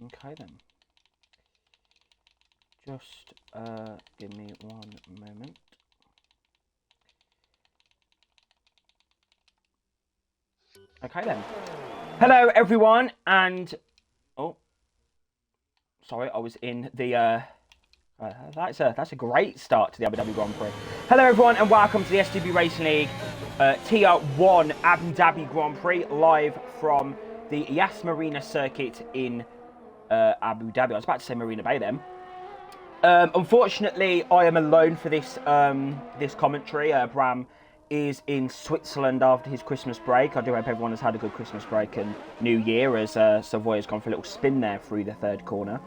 Okay then. Just give me one moment. Okay then. Hello everyone, and oh, sorry, I was in the. That's a great start to the Abu Dhabi Grand Prix. Hello everyone, and welcome to the STB Racing League Tier 1 Abu Dhabi Grand Prix, live from the Yas Marina circuit in Abu Dhabi. I was about to say Marina Bay then. Unfortunately, I am alone for this this commentary. Bram is in Switzerland after his Christmas break. I do hope everyone has had a good Christmas break and New Year, as Savoy has gone for a little spin there through the third corner.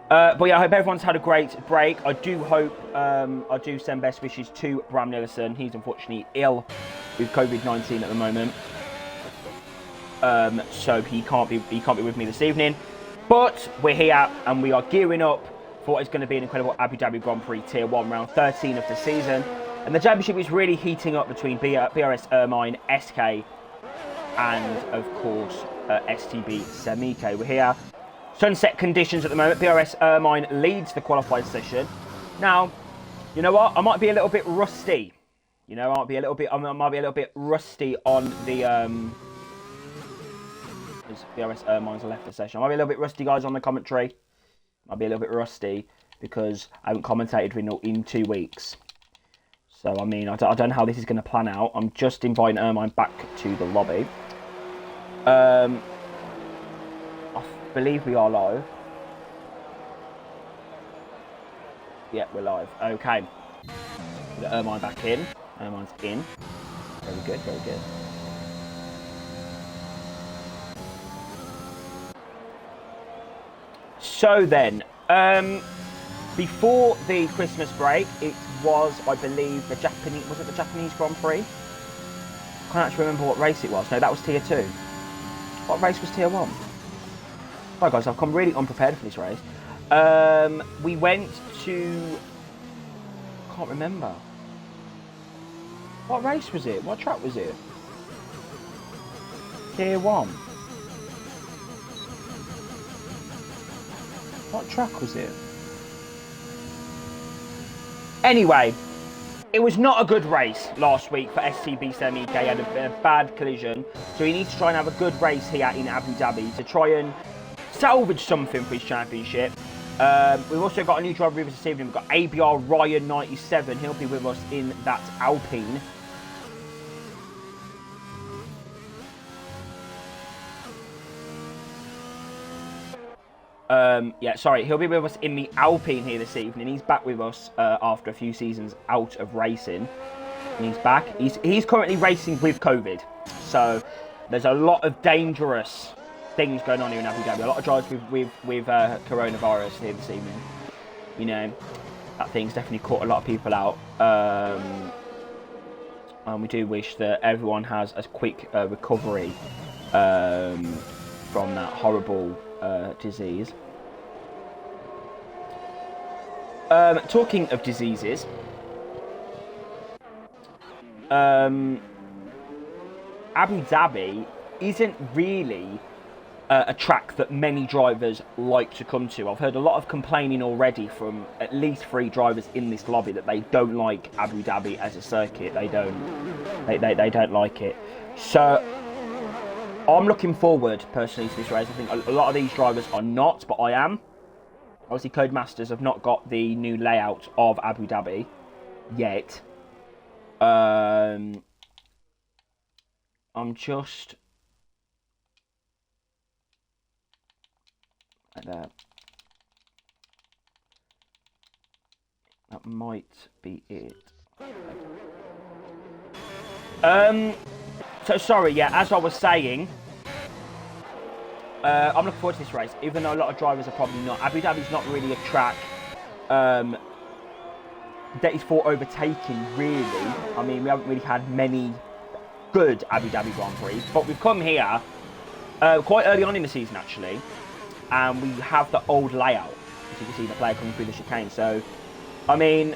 But yeah, I hope everyone's had a great break. I do hope, I do send best wishes to Bram Nillison. He's unfortunately ill with COVID-19 at the moment, so he can't be with me this evening. But we're here and we are gearing up for what is going to be an incredible Abu Dhabi Grand Prix Tier 1, round 13 of the season. And the championship is really heating up between BRS Ermine, SK, and of course STB Semike. We're here. Sunset conditions at the moment. BRS Ermine leads the qualified session. Now, you know what? I might be a little bit rusty. You know, I might be a little bit rusty on the as BRS Ermine's left the session. I might be a little bit rusty, guys, on the commentary. Might be a little bit rusty because I haven't commentated in 2 weeks. So, I mean, I don't know how this is going to plan out. I'm just inviting Ermine back to the lobby. I believe we are live. Yeah, we're live. Okay. Put Ermine back in. Ermine's in. Very good, very good. So then, before the Christmas break, it was, I believe, the Japanese Grand Prix? I can't actually remember what race it was. No, that was Tier 2. What race was Tier 1? Right, guys, I've come really unprepared for this race. We went to... I can't remember. What race was it? What track was it? Tier 1. What track was it? Anyway, it was not a good race last week for STB Semike. He had a bad collision, so he needs to try and have a good race here in Abu Dhabi to try and salvage something for his championship. We've also got a new driver with us this evening. We've got ABR Ryan 97. He'll be with us in that Alpine. Yeah, sorry, he'll be with us in the Alpine here this evening. He's back with us after a few seasons out of racing. And he's back. He's currently racing with COVID. So there's a lot of dangerous things going on here in Abu Dhabi. A lot of drivers with coronavirus here this evening. You know, that thing's definitely caught a lot of people out. And we do wish that everyone has a quick recovery from that horrible disease. Talking of diseases, Abu Dhabi isn't really a track that many drivers like to come to. I've heard a lot of complaining already from at least 3 drivers in this lobby that they don't like Abu Dhabi as a circuit. They don't like it. So I'm looking forward personally to this race. I think a lot of these drivers are not, but I am. Obviously, Codemasters have not got the new layout of Abu Dhabi yet. I'm just like that. That might be it. So sorry, yeah, as I was saying, I'm looking forward to this race, even though a lot of drivers are probably not. Abu Dhabi's not really a track that is for overtaking, really. I mean, we haven't really had many good Abu Dhabi Grand Prix, but we've come here quite early on in the season, actually, and we have the old layout. As you can see, the player coming through the chicane. So, I mean,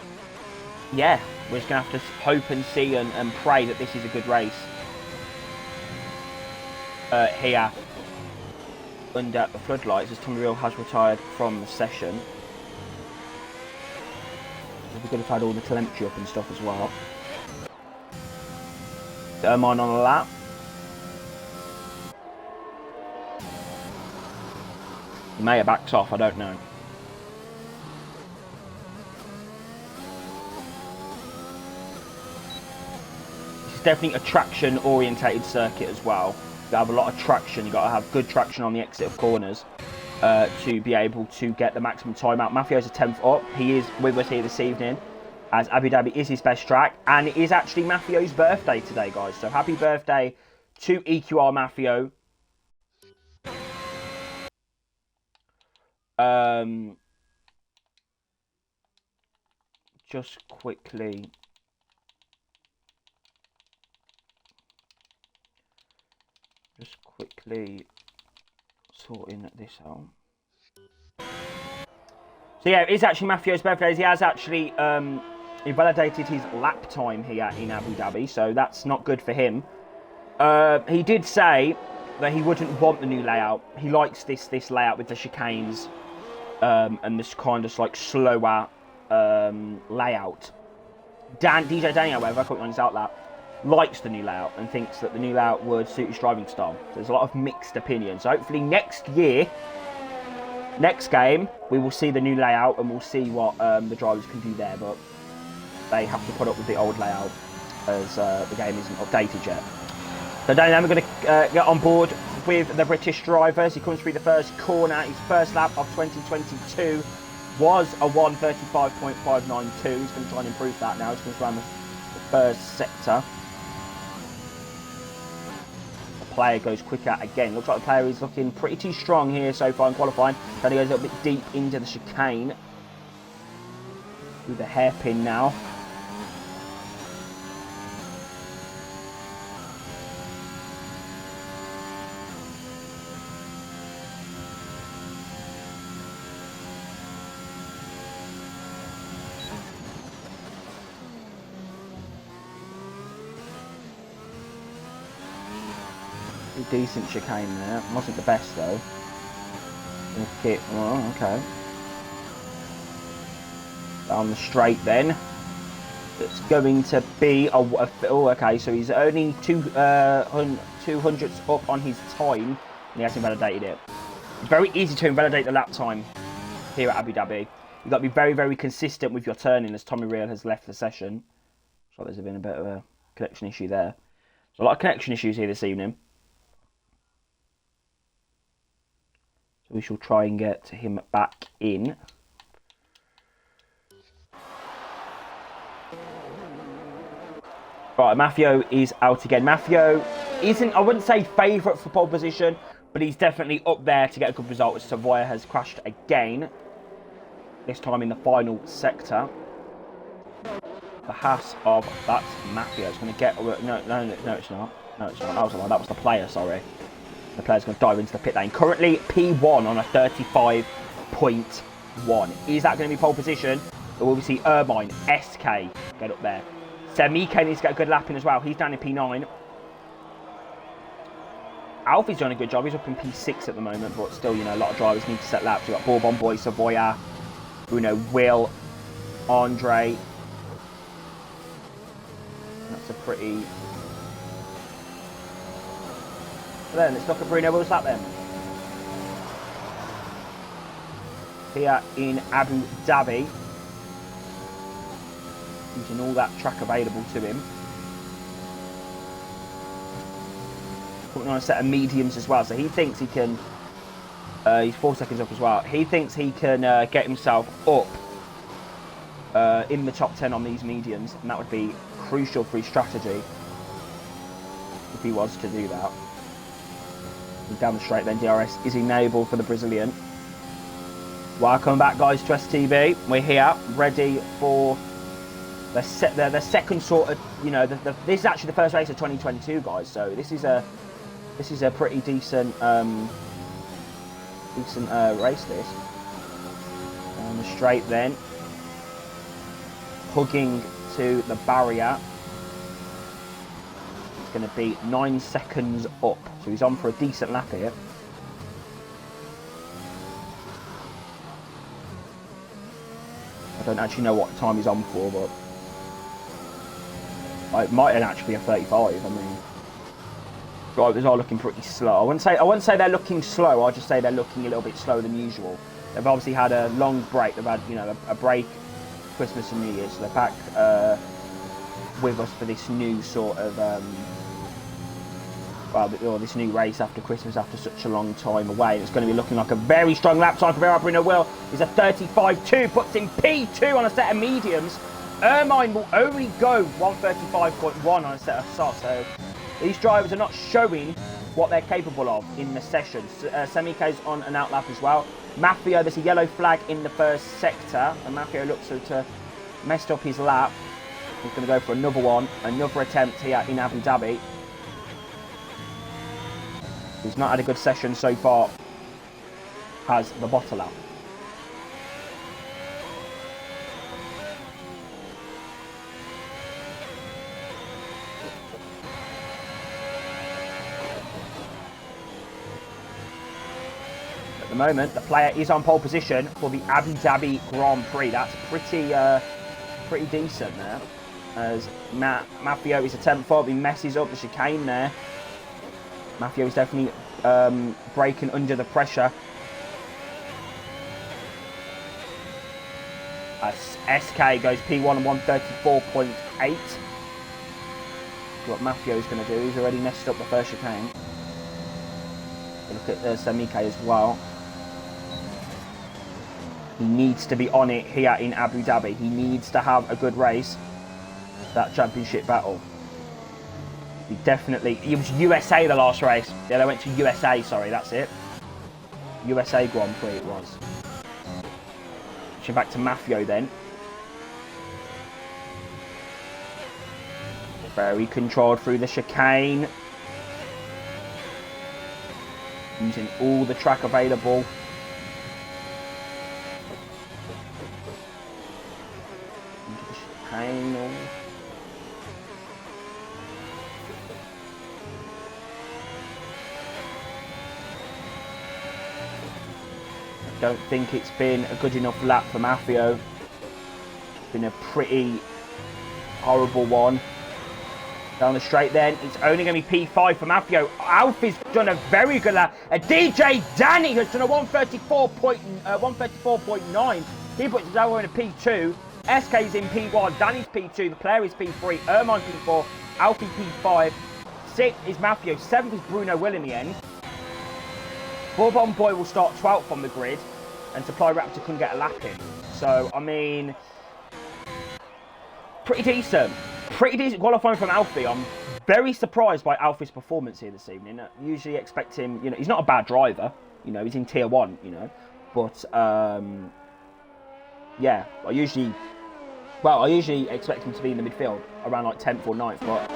yeah, we're just going to have to hope and see and pray that this is a good race here under the floodlights as Tommy Real has retired from the session. We've got to tied all the telemetry up and stuff as well. Ermine on a lap. He may have backed off, I don't know. This is definitely a traction orientated circuit as well. You have a lot of traction, you've got to have good traction on the exit of corners to be able to get the maximum time out. Maffio's a 10th up. He is with us here this evening as Abu Dhabi is his best track, and it is actually Maffio's birthday today, guys. So happy birthday to EQR Maffio. Just quickly. Sorting this out. So yeah, it is actually Maffio's birthday. He has actually invalidated his lap time here in Abu Dhabi, so that's not good for him. He did say that he wouldn't want the new layout. He likes this layout with the chicanes and this kind of like slower layout. DJ Danny, however, I can't find this out loud, likes the new layout and thinks that the new layout would suit his driving style. So there's a lot of mixed opinions. So hopefully next year, next game, we will see the new layout and we'll see what the drivers can do there. But they have to put up with the old layout as the game isn't updated yet. So Danny, then we're going to get on board with the British drivers. He comes through the first corner. His first lap of 2022 was a 1:35.592. He's going to try and improve that now. He's going to run the first sector. Player goes quicker again. Looks like the player is looking pretty strong here so far in qualifying. Then he goes a little bit deep into the chicane. Through the hairpin now. Decent chicane there. Wasn't the best though. Okay. Oh, okay. Down the straight then. It's going to be oh, okay. So he's only 200ths up on his time, and he hasn't invalidated it. It's very easy to invalidate the lap time here at Abu Dhabi. You've got to be very, very consistent with your turning, as Tommy Real has left the session. So there's been a bit of a connection issue there. So a lot of connection issues here this evening. We shall try and get him back in. Right, Maffio is out again. Maffio isn't, I wouldn't say favourite for pole position, but he's definitely up there to get a good result as Savoia has crashed again. This time in the final sector. The Haas of that's Maffio. It's going to get, no, it's not. No, it's not. That was the player, sorry. The player's going to dive into the pit lane. Currently P1 on a 35.1. Is that going to be pole position? Or will we see Ermine, SK get up there? Semike needs to get a good lap in as well. He's down in P9. Alfie's doing a good job. He's up in P6 at the moment, but still, you know, a lot of drivers need to set laps. We've got Bourbon Boy, Savoia, Bruno, Will, Andre. That's a pretty... Then let's look at Bruno Will's lap then. Here in Abu Dhabi. Using all that track available to him. Putting on a set of mediums as well. So he thinks he can... he's 4 seconds up as well. He thinks he can get himself up in the top 10 on these mediums. And that would be crucial for his strategy. If he was to do that. Down the straight then, DRS is enabled for the Brazilian. Welcome back, guys, to STB. We're here, ready for the second sort of, you know, this is actually the first race of 2022, guys. So this is a pretty decent race. This on the straight then, hugging to the barrier. Going to be 9 seconds up, so he's on for a decent lap here. I don't actually know what time he's on for, but it might actually be a 35. I mean, drivers are looking pretty slow. I wouldn't say they're looking slow. I'll just say they're looking a little bit slower than usual. They've obviously had a long break. They've had, you know, a break, Christmas and New Year, so they're back with us for this new sort of this new race after Christmas, after such a long time away. It's going to be looking like a very strong lap time for Bruno Will. He's a 35.2, puts in P2 on a set of mediums. Ermine will only go 135.1 on a set of softs, so these drivers are not showing what they're capable of in the session. Semike's on an outlap as well. Maffio, there's a yellow flag in the first sector, and Maffio looks to have messed up his lap. He's going to go for another one, another attempt here in Abu Dhabi. He's not had a good session so far, has the bottle lap. At the moment, the player is on pole position for the Abu Dhabi Grand Prix. That's pretty decent there. As Maffio is a 10th fault, he messes up the chicane there. Maffio is definitely braking under the pressure. As SK goes P1 and 134.8. What Maffio is going to do, he's already messed up the first chicane. Look at Semike as well. He needs to be on it here in Abu Dhabi. He needs to have a good race. That championship battle. It was USA the last race. Yeah, they went to USA, sorry, that's it. USA Grand Prix it was. Switching back to Maffio then. Very controlled through the chicane. Using all the track available. Into the chicane. Don't think it's been a good enough lap for Maffio. It's been a pretty horrible one. Down the straight then, it's only going to be P5 for Maffio. Alfie's done a very good lap. DJ Danny has done a 134.9. He puts his over in a P2. SK's in P1, Danny's P2, the player is P3, Ermine P4, Alfie P5. 6th is Maffio, 7th is Bruno Will in the end. Bourbon Boy will start 12th on the grid, and Supply Raptor couldn't get a lap in. So, I mean, pretty decent. Pretty decent qualifying from Alfie. I'm very surprised by Alfie's performance here this evening. I usually expect him, you know, he's not a bad driver. You know, he's in Tier 1, you know. But, yeah, I usually expect him to be in the midfield, around like 10th or 9th. But,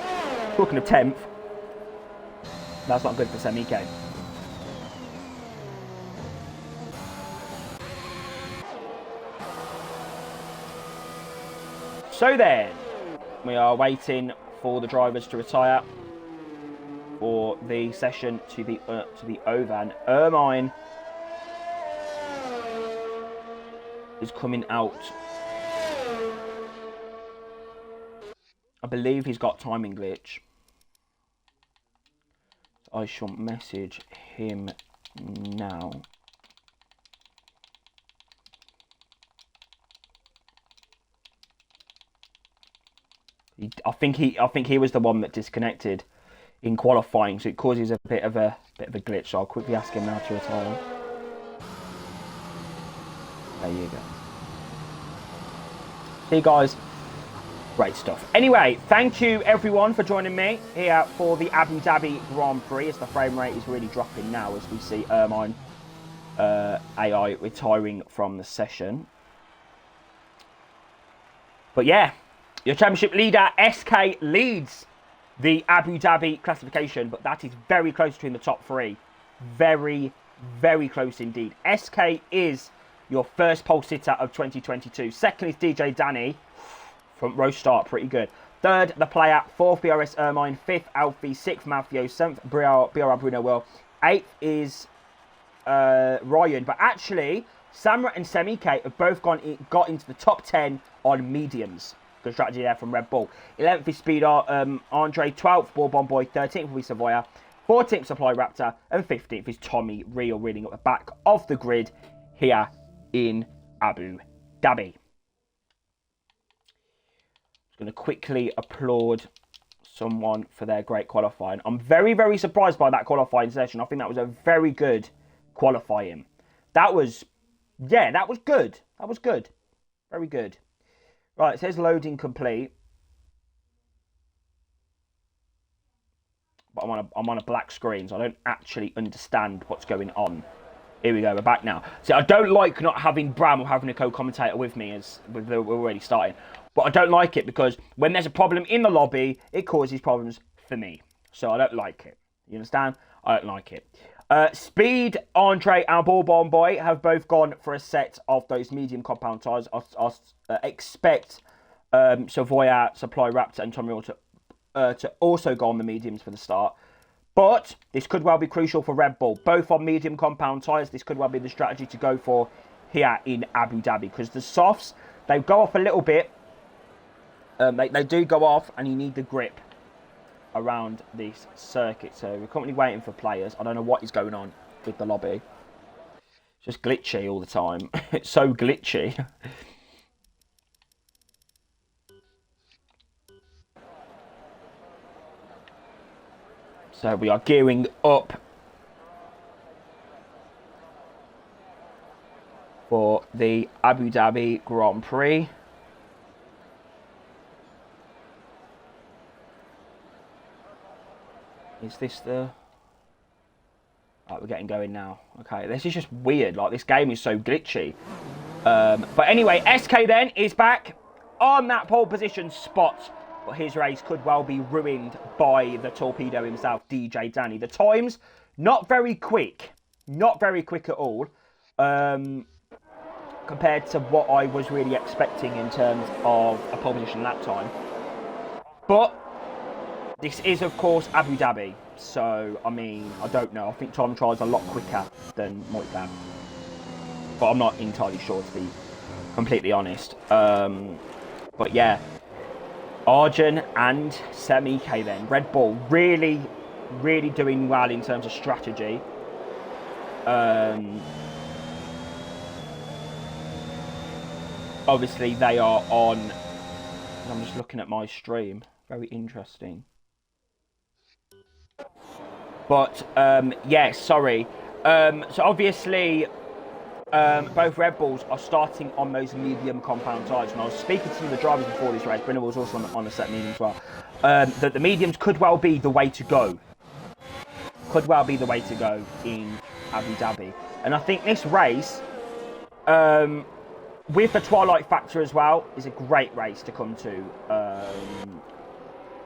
talking of 10th, that's not good for Semike. So then, we are waiting for the drivers to retire for the session to be over. And Ermine is coming out. I believe he's got timing glitch. I shall message him now. I think he was the one that disconnected in qualifying, so it causes a bit of a glitch. So I'll quickly ask him now to retire. There you go. See, guys, great stuff. Anyway, thank you everyone for joining me here for the Abu Dhabi Grand Prix. As the frame rate is really dropping now, as we see Ermine AI retiring from the session. But yeah. Your championship leader, SK, leads the Abu Dhabi classification, but that is very close between the top 3. Very, very close indeed. SK is your first pole sitter of 2022. Second is DJ Danny. Front row start, pretty good. Third, the player. 4th, BRS Ermine. 5th, Alfie. 6th, Maffio. 7th, BR Bruno Will. 8th is Ryan. But actually, Samra and Semi-K have both got into the top 10 on mediums. Good strategy there from Red Bull. 11th is Speed Andre, 12th Bourbon Boy, 13th will be Savoya, 14th Supply Raptor, and 15th is Tommy Rio, reading up the back of the grid here in Abu Dhabi. Just going to quickly applaud someone for their great qualifying. I'm very, very surprised by that qualifying session. I think that was a very good qualifying. That was good. That was good. Very good. Right, it says loading complete. But I'm on a black screen, so I don't actually understand what's going on. Here we go, we're back now. See, I don't like not having Bram or having a co-commentator with me, as we're already starting. But I don't like it because when there's a problem in the lobby, it causes problems for me. So I don't like it. You understand? I don't like it. Speed, Andre, and Bourbon Boy have both gone for a set of those medium compound tyres. I expect Savoya, Supply Raptor, and Tommy to also go on the mediums for the start. But this could well be crucial for Red Bull. Both on medium compound tyres, this could well be the strategy to go for here in Abu Dhabi. Because the softs, they go off a little bit. They do go off, and you need the grip around this circuit. So we're currently waiting for players. I don't know what is going on with the lobby. It's just glitchy all the time. It's so glitchy. So we are gearing up for the Abu Dhabi Grand Prix. Is this the... Right, we're getting going now. Okay, this is just weird. Like, this game is so glitchy. But anyway, SK then is back on that pole position spot. But his race could well be ruined by the torpedo himself, DJ Danny. The times, not very quick. Not very quick at all. Compared to what I was really expecting in terms of a pole position that time. But this is, of course, Abu Dhabi. So, I mean, I don't know. I think time trial's a lot quicker than multi-lap. But I'm not entirely sure, to be completely honest. But yeah. Arjun and Semi-K then. Red Bull really, really doing well in terms of strategy. Obviously, they are on... I'm just looking at my stream. Very interesting. But, yeah, sorry. So, obviously, both Red Bulls are starting on those medium compound tyres. And I was speaking to some of the drivers before this race. Brenner was also on a set medium as well. That the mediums could well be the way to go. Could well be the way to go in Abu Dhabi. And I think this race, with the twilight factor as well, is a great race to come to.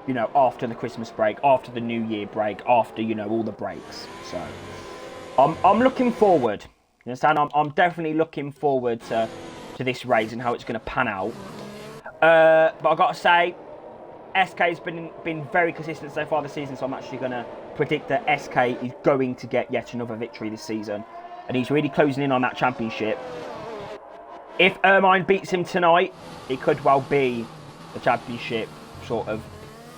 You know, after the Christmas break, after the New Year break, after, you know, all the breaks. So, I'm looking forward. You understand? I'm definitely looking forward to this race and how it's going to pan out. But I've got to say, SK's been very consistent so far this season, so I'm actually going to predict that SK is going to get yet another victory this season. And he's really closing in on that championship. If Ermine beats him tonight, it could well be the championship sort of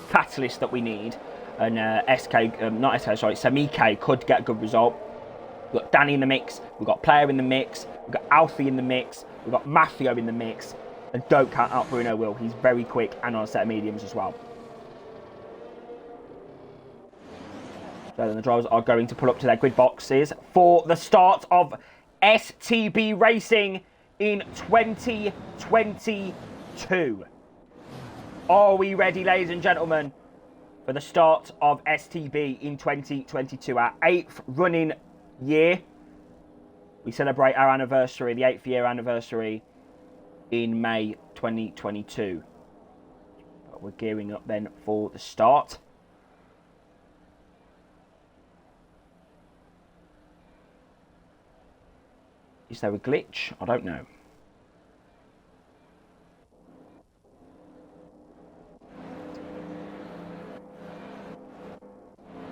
catalyst that we need. And Semi-K could get a good result. We've got Danny in the mix, we've got Player in the mix, we've got Alfie in the mix, we've got Maffio in the mix, and don't count out Bruno Will. He's very quick and on a set of mediums as well. So then the drivers are going to pull up to their grid boxes for the start of STB racing in 2022. Are we ready, ladies and gentlemen, for the start of STB in 2022, our 8th running year? We celebrate our anniversary, the 8th year anniversary, in May 2022. But we're gearing up then for the start. Is there a glitch? I don't know.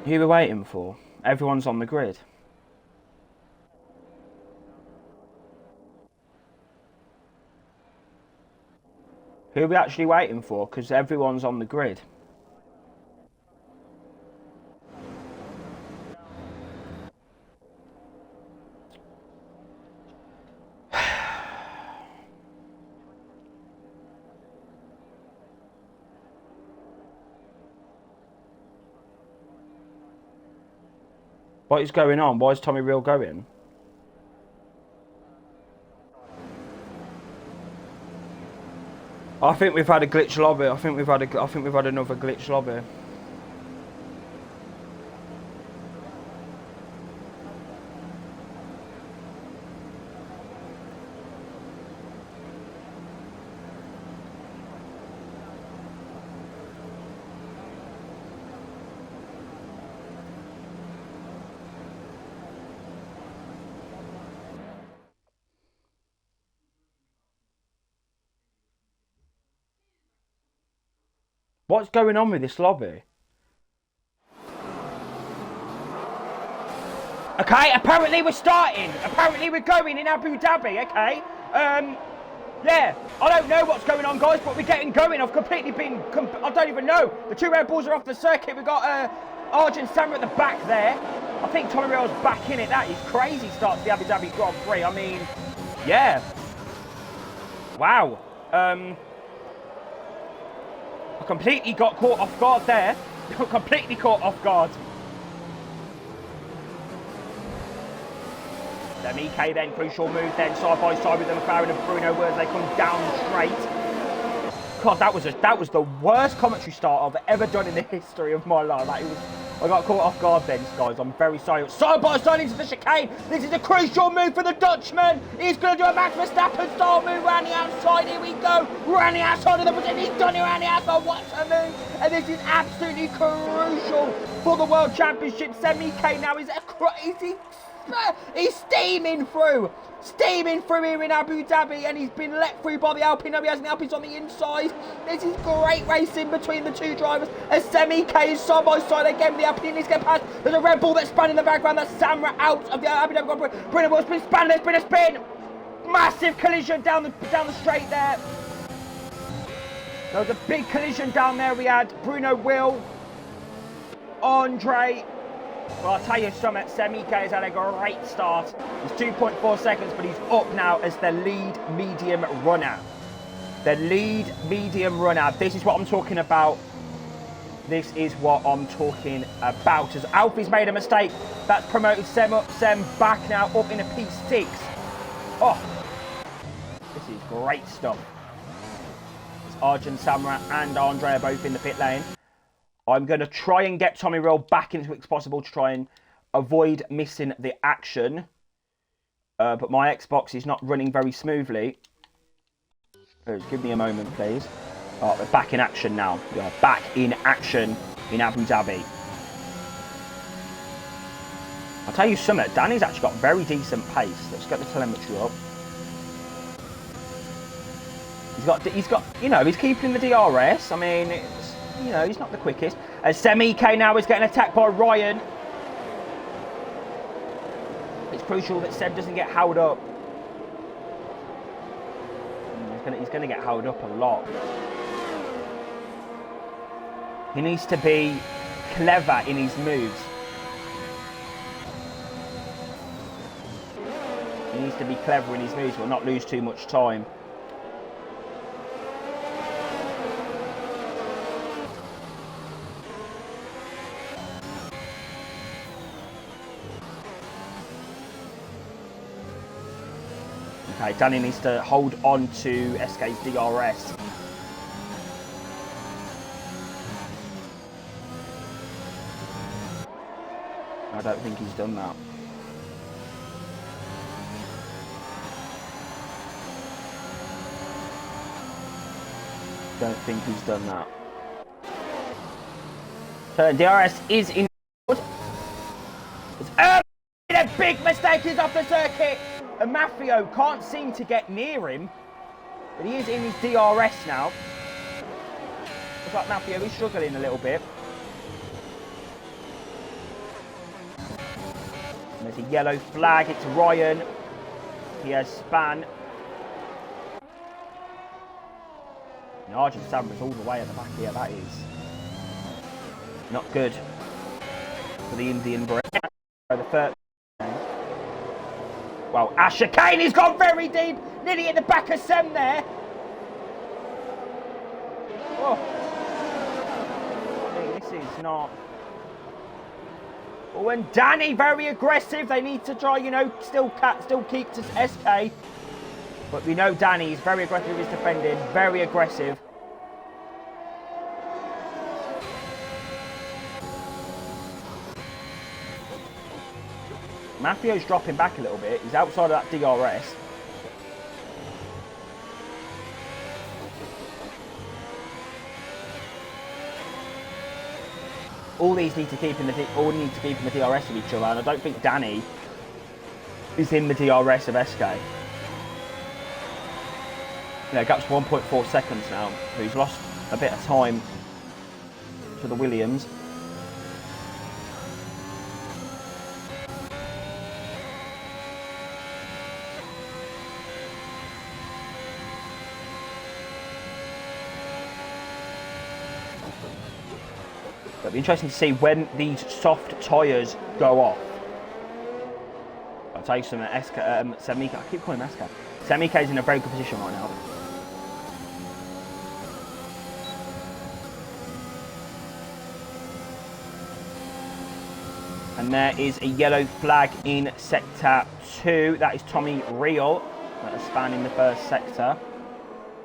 Who are we waiting for? Everyone's on the grid. Who are we actually waiting for? Because everyone's on the grid. What is going on? Why is Tommy Real going? I think we've had a glitch lobby. I think we've had another glitch lobby. What's going on with this lobby? Okay, apparently we're starting. Apparently we're going in Abu Dhabi, okay? Yeah, I don't know what's going on, guys, but we're getting going. I've completely been... I don't even know. The two Red Bulls are off the circuit. We've got Arjun Samra at the back there. I think Tommy Rail's back in it. That is crazy start to the Abu Dhabi Grand Prix. I mean, yeah. Wow. I completely got caught off guard there. Completely caught off guard. Them EK then, crucial move then, side by side with the McLaren and Bruno Wirtz. They come down straight. God, that was the worst commentary start I've ever done in the history of my life. Like, I got caught off guard then, guys. I'm very sorry. Side by side into the chicane. This is a crucial move for the Dutchman. He's going to do a Max Verstappen style move around the outside. Here we go. Around the outside of the position. He's done it around the outside. What a move. And this is absolutely crucial for the World Championship. Semi-K now is a crazy... He's steaming through here in Abu Dhabi, and he's been let through by the Alpine. No, he hasn't. The Alpine's on the inside. This is great racing between the two drivers. As Semi-K is side by side again with the Alpine. He's getting past. There's a Red Bull that's spun in the background. That's Samra out of the Abu Dhabi Grand Prix. Bruno Wirtz been spun. There's been a spin. Massive collision down the straight there. There was a big collision down there. We had Bruno Will, Andre. Well, I'll tell you something, Semi-K has had a great start. He's 2.4 seconds, but he's up now as the lead medium runner. The lead medium runner. This is what I'm talking about. This is what I'm talking about. As Alfie's made a mistake, that's promoted Sem up, Sem back now, up in a P6. Oh, this is great stuff. It's Arjun Samra and Andre are both in the pit lane. I'm going to try and get Tommy Real back in as quick as possible to try and avoid missing the action. But my Xbox is not running very smoothly. Give me a moment, please. Oh, we're back in action now. We are back in action in Abu Dhabi. I'll tell you something. Danny's actually got very decent pace. Let's get the telemetry up. He's got, you know, he's keeping the DRS. I mean, it's, you know, he's not the quickest. As Semi-K now is getting attacked by Ryan. It's crucial that Seb doesn't get held up. He's going to get held up a lot. He needs to be clever in his moves. He needs to be clever in his moves, but not lose too much time. Okay, Danny needs to hold on to SK's DRS. I don't think he's done that. Don't think he's done that. So DRS is in. A big mistake is off the circuit. And Maffio can't seem to get near him. But he is in his DRS now. Looks like Maffio is struggling a little bit. And there's a yellow flag. It's Ryan. He has span. And Argent Samra's all the way at the back here. That is not good for the Indian brand. The third. Well, Asher Kane has gone very deep, nearly at the back of Sem there. Oh. This is not. Oh, and Danny very aggressive. They need to try, you know, still keep to SK. But we know Danny is very aggressive with his defending, very aggressive. Mafio's dropping back a little bit. He's outside of that DRS. All these need to keep in the DRS of each other, and I don't think Danny is in the DRS of SK. You know, gap's 1.4 seconds now, so he's lost a bit of time to the Williams. It'll be interesting to see when these soft tyres go off. I'll tell you something, Semika, I keep calling him SK. Semika is in a very good position right now. And there is a yellow flag in sector 2. That is Tommy Real that has spanned in the first sector.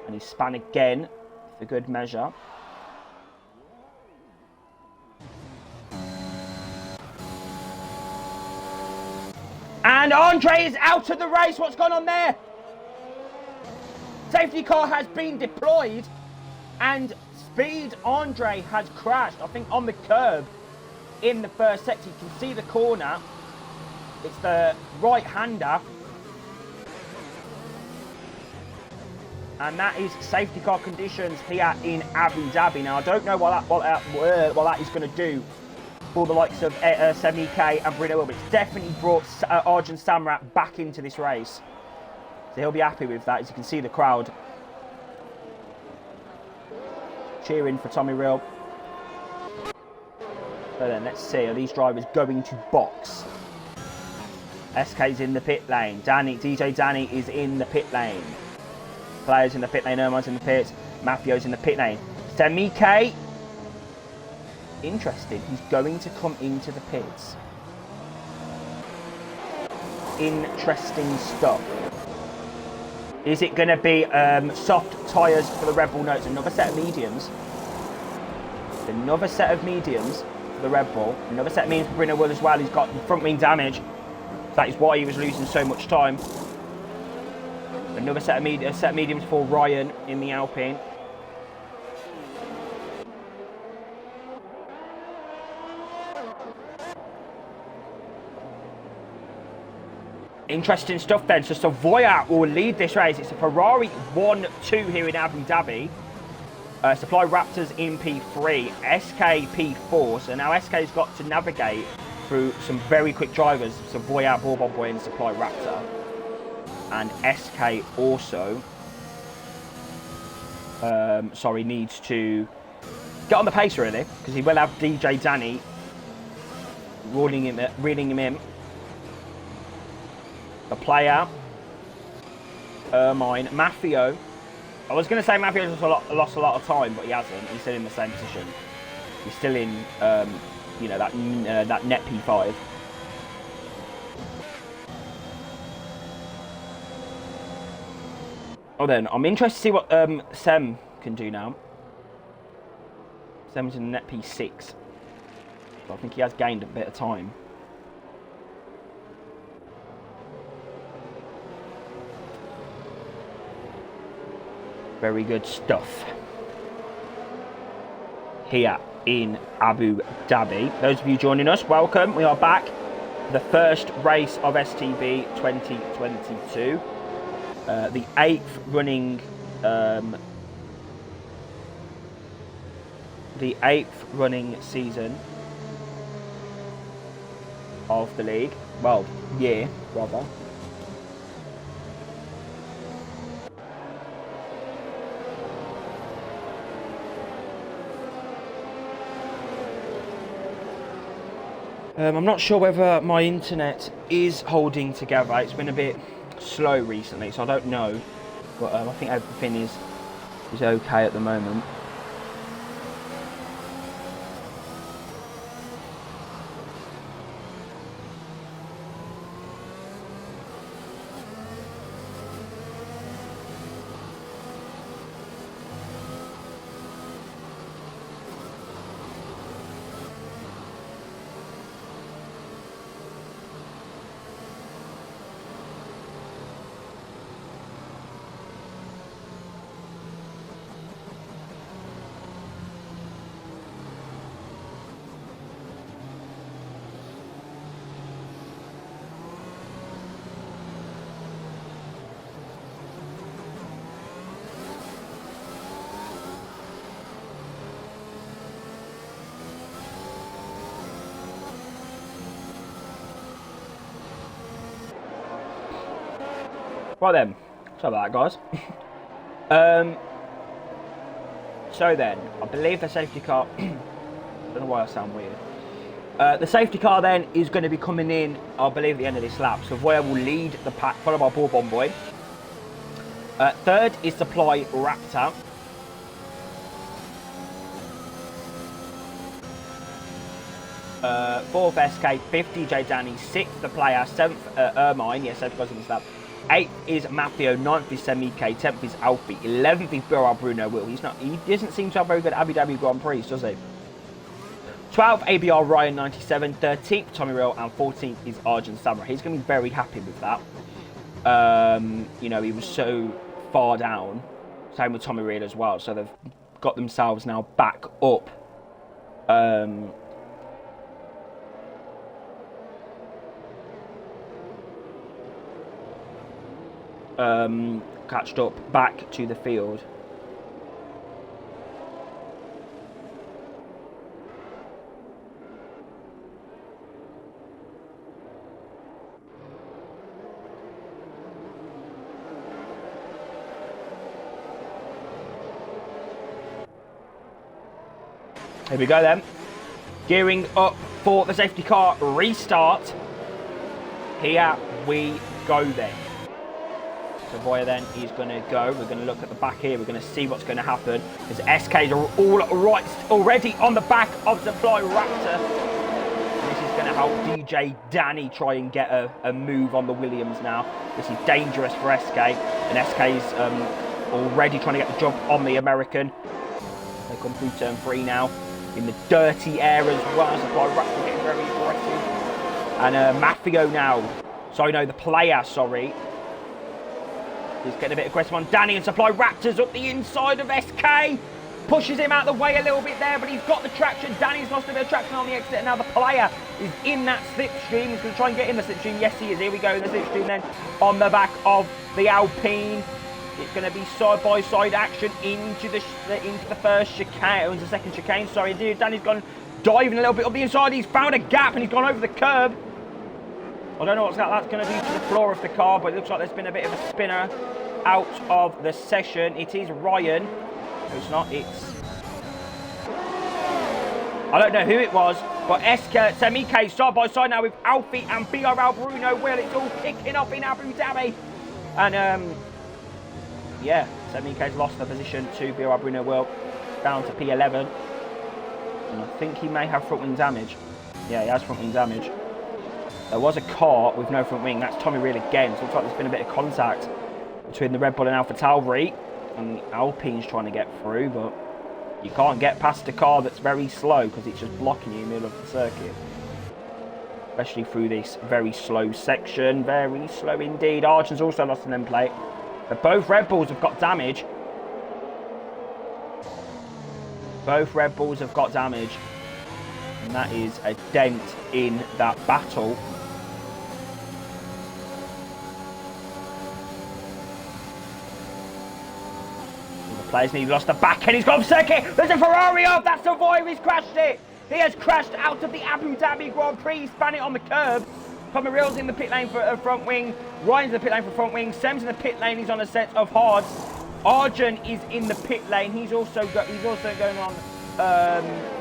And he's spanned again for good measure. And Andre is out of the race. What's gone on there? Safety car has been deployed and Speed Andre has crashed, I think, on the curb in the first sector. You can see the corner. It's the right-hander. And that is safety car conditions here in Abu Dhabi. Now, I don't know what that is going to do for the likes of Semike and Bruno, but it's definitely brought Arjun Samrat back into this race. So he'll be happy with that, as you can see the crowd cheering for Tommy Real. So then, let's see, are these drivers going to box? SK's in the pit lane. DJ Danny is in the pit lane. Players in the pit lane, Erman's in the pits, Mafio's in the pit lane. Semike, interesting, he's going to come into the pits. Interesting stuff. Is it going to be soft tyres for the Red Bull? No, it's another set of mediums. Another set of mediums for the Red Bull. Another set of mediums for Bruno Will as well. He's got front wing damage. That is why he was losing so much time. Another set of mediums for Ryan in the Alpine. Interesting stuff then. So Savoia will lead this race. It's a Ferrari 1-2 here in Abu Dhabi. Supply Raptors in P3, SK P4. So now SK's got to navigate through some very quick drivers. Savoia, Bourbon Boy and Supply Raptor. And SK also, needs to get on the pace really, because he will have DJ Danny reeling him in. The player, Ermine, Mafio. I was going to say Mafio's lost a lot of time, but he hasn't. He's still in the same position. He's still in, you know, that net P5. Oh, then I'm interested to see what Sem can do now. Sem's in net P6. So I think he has gained a bit of time. Very good stuff here in Abu Dhabi. Those of you joining us, welcome. We are back. The first race of STB 2022. The 8th running season of the league. Well, year, rather. I'm not sure whether my internet is holding together. It's been a bit slow recently, so I don't know. But I think everything is okay at the moment. Right then, sorry about that, guys. So then, I believe the safety car. I don't know why I sound weird. The safety car then is going to be coming in, I believe, at the end of this lap. So Voya will lead the pack, followed by Bourbon Boy. Third is Supply Raptor. Fourth SK, fifth DJ Danny, sixth the player, seventh Ermine, yes, safety car's in this lap. 8th is Mafio, 9th is Semike, 10th is Alfie, 11th is Bruno Will. He doesn't seem to have very good Abu Dhabi Grand Prix, does he? 12th ABR Ryan 97, 13th Tommy Real, and 14th is Arjun Samurai. He's going to be very happy with that. You know, he was so far down. Same with Tommy Real as well. So they've got themselves now back up. Catched up back to the field. Here we go then. Gearing up for the safety car restart. Here we go then. So Voya then is going to go. We're going to look at the back here. We're going to see what's going to happen. As SKs are all right already on the back of Supply Raptor. And this is going to help DJ Danny try and get a move on the Williams now. This is dangerous for SK. And SK's already trying to get the jump on the American. They come through turn 3 now. In the dirty air as well. Supply Raptor getting very aggressive. And Mafio now. Sorry, no, the player, sorry. He's getting a bit aggressive on Danny, and Supply Raptors up the inside of SK. Pushes him out of the way a little bit there, but he's got the traction. Danny's lost a bit of traction on the exit, and now the player is in that slipstream. He's going to try and get in the slipstream. Yes, he is. Here we go in the slipstream then on the back of the Alpine. It's going to be side-by-side action into the first chicane, into the second chicane. Sorry, dude. Danny's gone diving a little bit up the inside. He's found a gap, and he's gone over the curb. I don't know what that's going to do to the floor of the car, but it looks like there's been a bit of a spinner out of the session. It is Ryan. No, it's not. It's... I don't know who it was, but Semike side by side now with Alfie and BRL Bruno Will. It's all kicking off in Abu Dhabi. And, yeah, Semike's lost the position to BRL Bruno Will, down to P11. And I think he may have front wing damage. Yeah, he has front wing damage. There was a car with no front wing. That's Tommy Real again. So it looks like there's been a bit of contact between the Red Bull and Alpha Tauri. And Alpine's trying to get through, but you can't get past a car that's very slow because it's just blocking you in the middle of the circuit. Especially through this very slow section. Very slow indeed. Arjun's also lost an end plate. But both Red Bulls have got damage. Both Red Bulls have got damage. And that is a dent in that battle. The players nearly lost the back end. He's gone off circuit. There's a Ferrari off. That's Savoy. He's crashed it. He has crashed out of the Abu Dhabi Grand Prix. He's span it on the curb. Tommy Real's in the pit lane for a front wing. Ryan's in the pit lane for front wing. Sem's in the pit lane. He's on a set of hards. Arjun is in the pit lane. He's also going on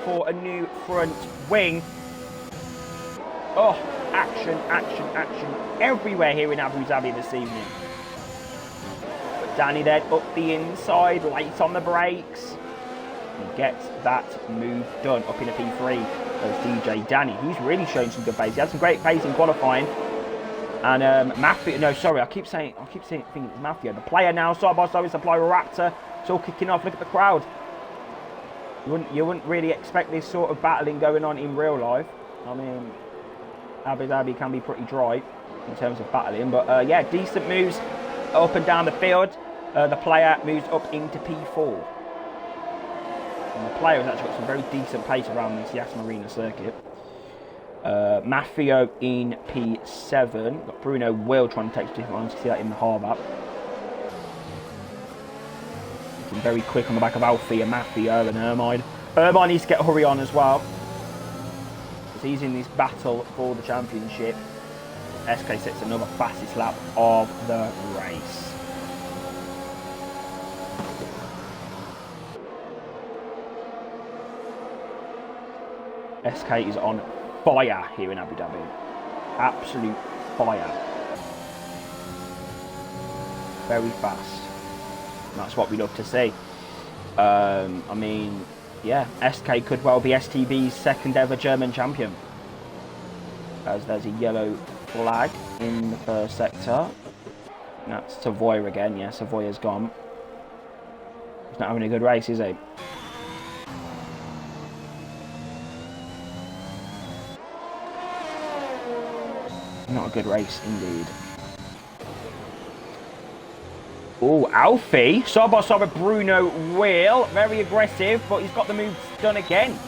for a new front wing. Oh, action, action, action everywhere here in Abu Dhabi this evening. But Danny then up the inside, late on the brakes. He gets that move done up in a P3. There's DJ Danny. He's really showing some good pace. He had some great pace in qualifying. And Matthew, no, sorry, I keep thinking it's Matthew. The player now, side by side with Supply Raptor. It's all kicking off. Look at the crowd. You wouldn't really expect this sort of battling going on in real life. I mean, Abu Dhabi can be pretty dry in terms of battling. But yeah, decent moves up and down the field. The player moves up into P4. And the player has actually got some very decent pace around this Yas Marina circuit. Maffio in P7. Got Bruno Will trying to take different ones. You can see that in the harbour. Looking very quick on the back of Alfie and Maffio and Ermine. Ermine needs to get a hurry on as well, because he's in this battle for the championship. SK sets another fastest lap of the race. SK is on fire here in Abu Dhabi. Absolute fire. Very fast. And that's what we love to see. I mean, yeah, SK could well be STB's second ever German champion. As there's a yellow flag in the first sector. And that's Savoy again. Yeah, Savoy's gone. He's not having a good race, is he? Not a good race indeed. Oh, Alfie, side by side with Bruno Will, very aggressive, but he's got the moves done again.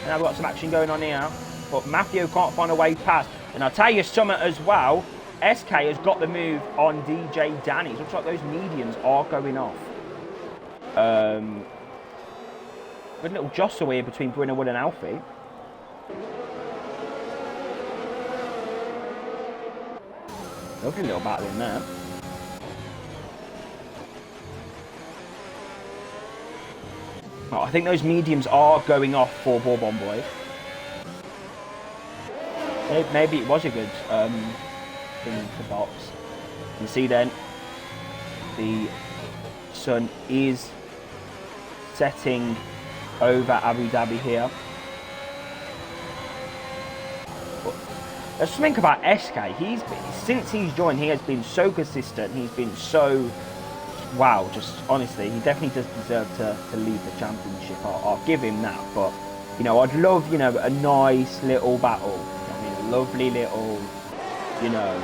And I've got some action going on here, but Matthew can't find a way past. And I'll tell you something as well, SK has got the move on DJ Danny. It looks like those medians are going off. Good little jostle here between Bruno Will and Alfie. Lovely little battle in there. Oh, I think those mediums are going off for Bourbon Boy. Maybe it was a good thing to box. You can see then the sun is setting over Abu Dhabi here. Let's think about SK. Since he's joined, he has been so consistent. He's been so, wow, just honestly, he definitely does deserve to lead the championship. I'll give him that. But, you know, I'd love, you know, a nice little battle. I mean, a lovely little, you know,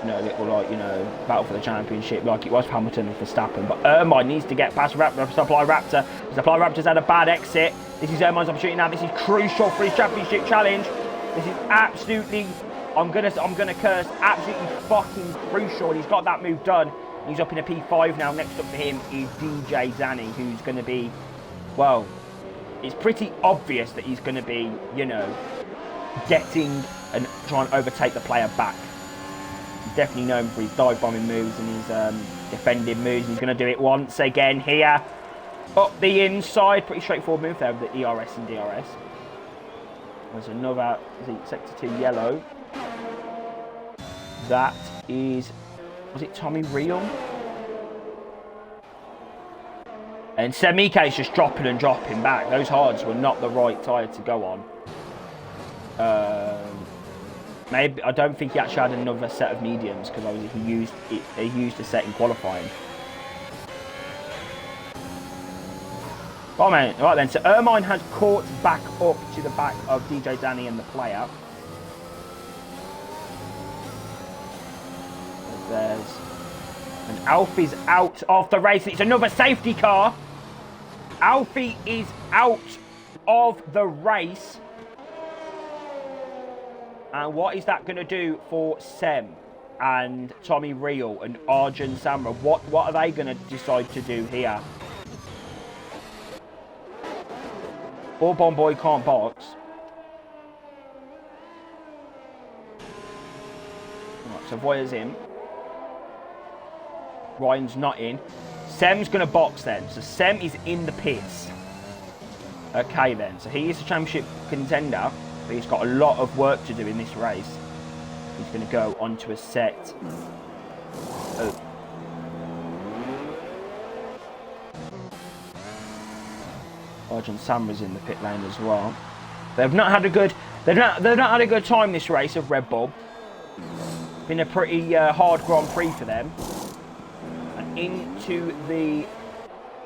little, like, you know, battle for the championship like it was for Hamilton and Verstappen. But Ermine needs to get past Supply Raptor. Supply Raptor's had a bad exit. This is Ermine's opportunity now. This is crucial for his championship challenge. This is absolutely, I'm gonna curse, absolutely fucking crucial. And he's got that move done. He's up in a P5 now. Next up for him is DJ Danny, who's going to be, well, it's pretty obvious that he's going to be, you know, getting and trying to overtake the player back. He's definitely known for his dive bombing moves and his defending moves. He's going to do it once again here. Up the inside, pretty straightforward move there with the ERS and DRS. There's another sector 2 yellow. That is, was it Tommy Real? And Semike's just dropping and dropping back. Those hards were not the right tyre to go on. Maybe I don't think he actually had another set of mediums because obviously he used a set in qualifying. Oh man, right then, so Ermine has caught back up to the back of DJ Danny and the player. There's, and Alfie's out of the race. It's another safety car. Alfie is out of the race. And what is that going to do for Sem and Tommy Real and Arjun Samra? What are they going to decide to do here? Bourbon Boy can't box. Right, so Voya's in. Ryan's not in. Sem's going to box then. So Sem is in the pits. Okay then, so he is a championship contender, but he's got a lot of work to do in this race. He's going to go onto a set of... Arjun Samra's in the pit lane as well. They've not had a good had a good time this race of Red Bull. Been a pretty hard Grand Prix for them. And into the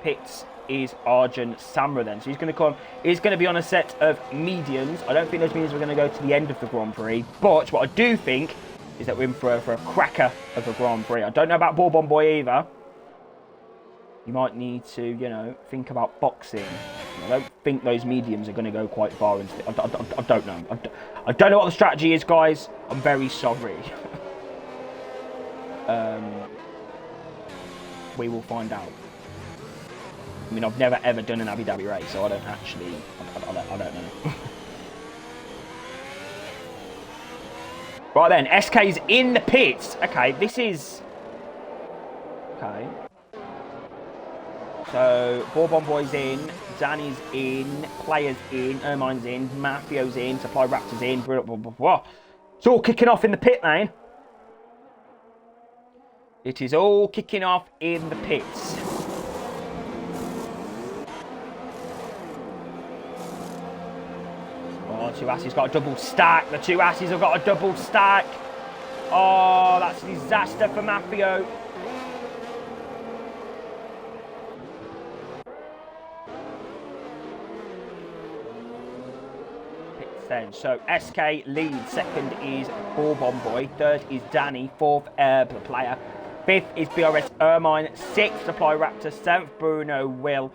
pits is Arjun Samra then. So he's going to come. He's going to be on a set of mediums. I don't think those mediums are going to go to the end of the Grand Prix. But what I do think is that we're in for a cracker of a Grand Prix. I don't know about Bourbon Boy either. You might need to, you know, think about boxing. I don't think those mediums are going to go quite far into it. I don't know. I don't know what the strategy is, guys. I'm very sorry. We will find out. I mean, I've never ever done an Abu Dhabi race, so I don't actually, I don't know. Right then, SK's in the pits. Okay, this is... Okay. So, Bourbon Boy's in, Danny's in, Player's in, Ermine's in, Mafio's in, Supply Raptor's in, blah, blah, blah, blah. It's all kicking off in the pit lane. It is all kicking off in the pits. Oh, Two Asses got a double stack. The Two Asses have got a double stack. Oh, that's a disaster for Mafio. Then. So SK leads, second is Bourbon Boy, third is Danny, fourth Player, fifth is BRS Ermine, sixth Supply Raptor, seventh Bruno Will,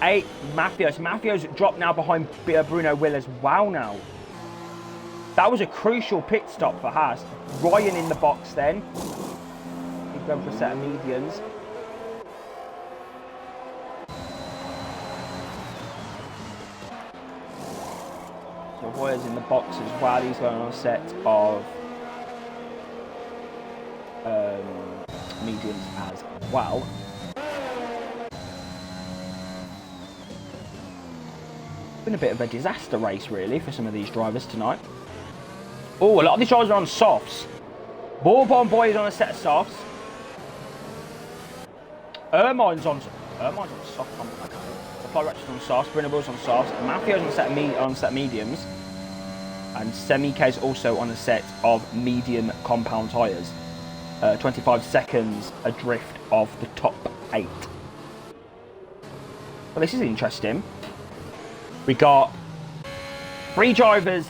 eighth Mafios. Mafio's dropped now behind Bruno Will as well now. That was a crucial pit stop for Haas. Ryan in the box then. He's going for a set of medians. So Royer's in the box as well. He's going on a set of mediums as well. Been a bit of a disaster race really for some of these drivers tonight. Oh, a lot of these drivers are on softs. Bourbon Boy is on a set of softs. Ermine's on soft. Supply Raptor's on softs, Brinable's on softs, Mafio's on a set of mediums, and Semi-K's also on a set of medium compound tyres. 25 seconds adrift of the top 8. Well, this is interesting. We got 3 drivers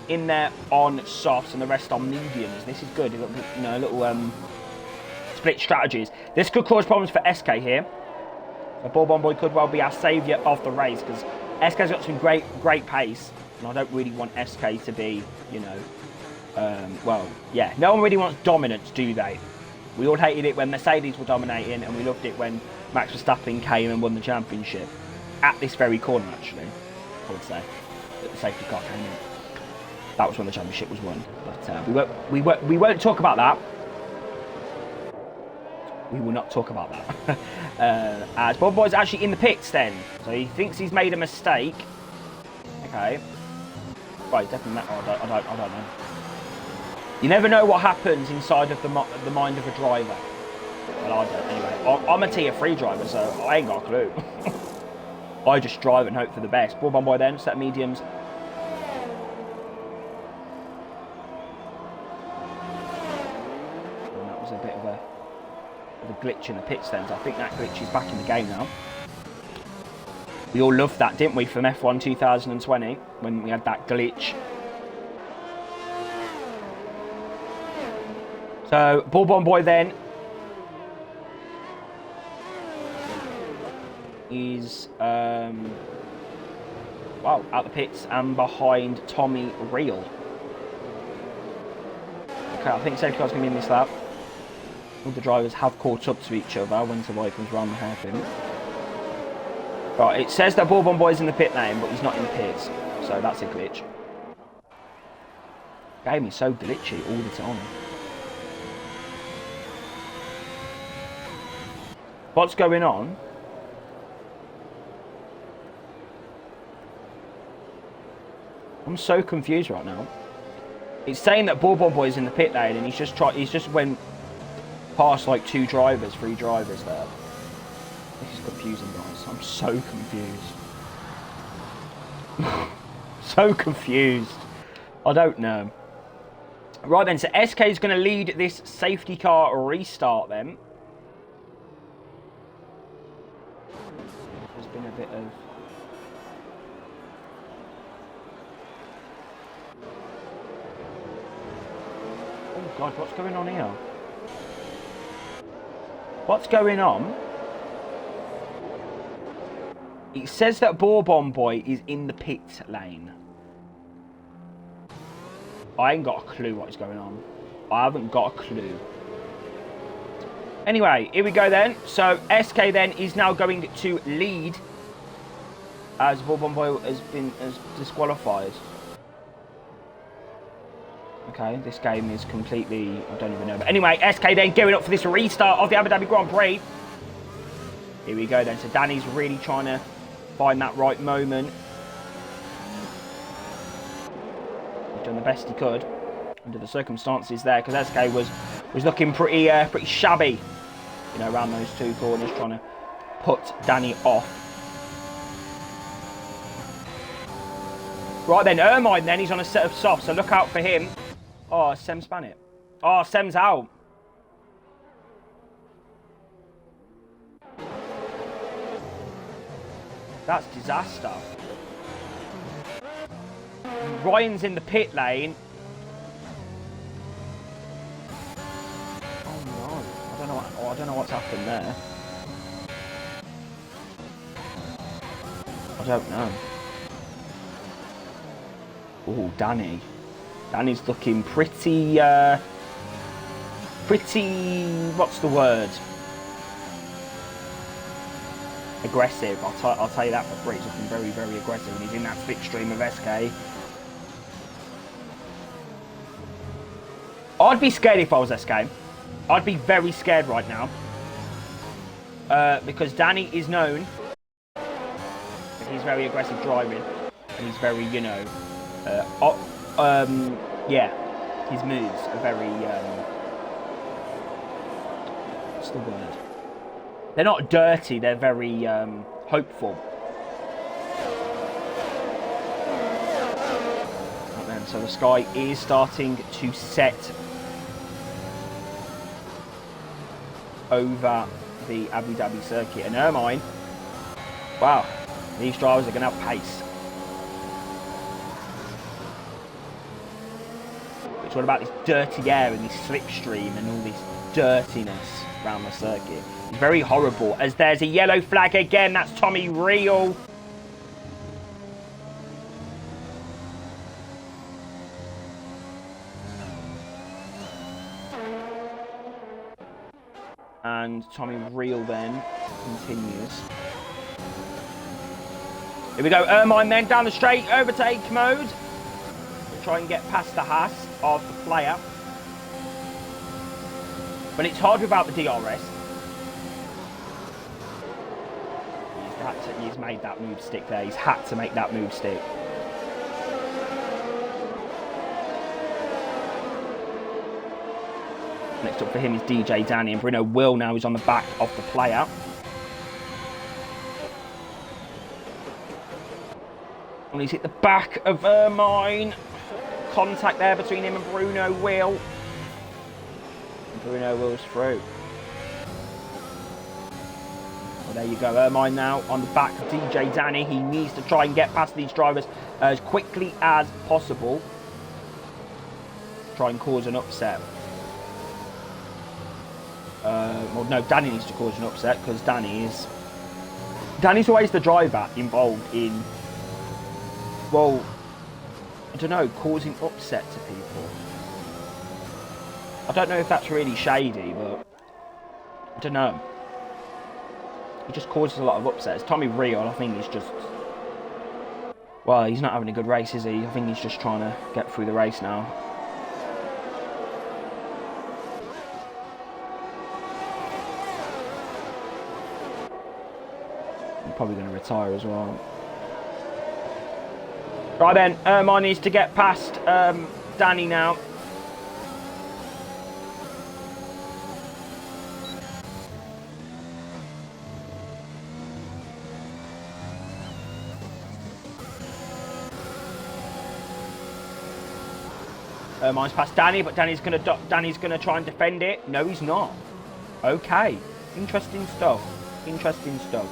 in there on softs and the rest on mediums. This is good. You've got, you know, little split strategies. This could cause problems for SK here. The Bourbon Boy could well be our saviour of the race because SK's got some great pace, and I don't really want SK to be, you know, well, yeah, no one really wants dominance, do they? We all hated it when Mercedes were dominating, and we loved it when Max Verstappen came and won the championship. At this very corner, actually, I would say, that the safety car came in. That was when the championship was won. But we won't talk about that. We will not talk about that. As Bob Boy's actually in the pits then. So he thinks he's made a mistake. Okay. Right, definitely. I don't know. You never know what happens inside of the mind of a driver. Well, I don't anyway. I'm a tier 3 driver, so I ain't got a clue. I just drive and hope for the best. Bourbon Boy then, set mediums. And that was a bit of a glitch in the pits then, so I think that glitch is back in the game now. We all loved that, didn't we, from F1 2020 when we had that glitch. So Bourbon Boy then is wow, out the pits and behind Tommy Real. Okay, I think safety car's going to be in this lap. All the drivers have caught up to each other when Survive comes round the hairpin. Right, it says that Bourbon Boy's in the pit lane, but he's not in the pits, so that's a glitch. Game is so glitchy all the time. What's going on? I'm so confused right now. It's saying that Bourbon Boy's in the pit lane, and he's just went past like 3 drivers there. This is confusing, guys. I'm so confused. So confused. I don't know. Right then, so SK is going to lead this safety car restart then. There's been a bit of... Oh God, what's going on here? What's going on? It says that Bourbon Boy is in the pit lane. I ain't got a clue what is going on. I haven't got a clue. Anyway, here we go then. So SK then is now going to lead as Bourbon Boy has disqualified. Okay, this game is completely... I don't even know. But anyway, SK then gearing up for this restart of the Abu Dhabi Grand Prix. Here we go then. So Danny's really trying to find that right moment. He's done the best he could under the circumstances there, because SK was looking pretty shabby, you know, around those 2 corners, trying to put Danny off. Right then, Ermine then, he's on a set of softs, so look out for him. Oh, Sem span it. Oh, Sem's out. That's disaster. Ryan's in the pit lane. Oh no, I don't know what's happened there. I don't know. Oh, Danny. Danny's looking pretty, what's the word? Aggressive. I'll tell you that for free. He's looking very, very aggressive, and he's in that slipstream of SK. I'd be scared if I was SK. I'd be very scared right now. Because Danny is known that he's very aggressive driving, and he's very, you know, yeah, his moves are very, what's the word? They're not dirty, they're very hopeful. Right then, so the sky is starting to set over the Abu Dhabi circuit. And Ermine, wow, these drivers are going to have pace. It's all about this dirty air and this slipstream and all this dirtiness around the circuit. It's very horrible, as there's a yellow flag again. That's Tommy Real. And Tommy Real then continues. Here we go, Ermine then down the straight, overtake mode. Try and get past the Haas of the player. But it's hard without the DRS. He's made that move stick there. He's had to make that move stick. Next up for him is DJ Danny, and Bruno Will now is on the back of the player. And he's hit the back of Ermine. Contact there between him and Bruno Will. And Bruno Will's through. Well, there you go. Ermine now on the back of DJ Danny. He needs to try and get past these drivers as quickly as possible. Try and cause an upset. Well, no, Danny needs to cause an upset, because Danny's always the driver involved in, well, I don't know, causing upset to people. I don't know if that's really shady, but I don't know. He just causes a lot of upsets. Tommy Real, I think he's just, well, he's not having a good race, is he? I think he's just trying to get through the race now. I'm probably going to retire as well. Right then, Ermine needs to get past Danny now. Ermine's past Danny, but Danny's gonna try and defend it. No, he's not. Okay, interesting stuff. Interesting stuff.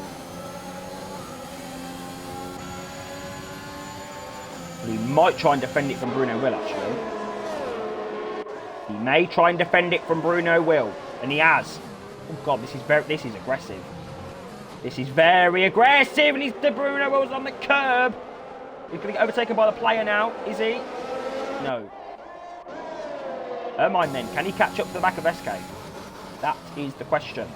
He might try and defend it from Bruno Will, actually. He may try and defend it from Bruno Will, and he has. Oh God, this is aggressive. This is very aggressive, and the Bruno Will's on the curb. He's going to get overtaken by the player now, is he? No. Ermine then, can he catch up to the back of SK? That is the question.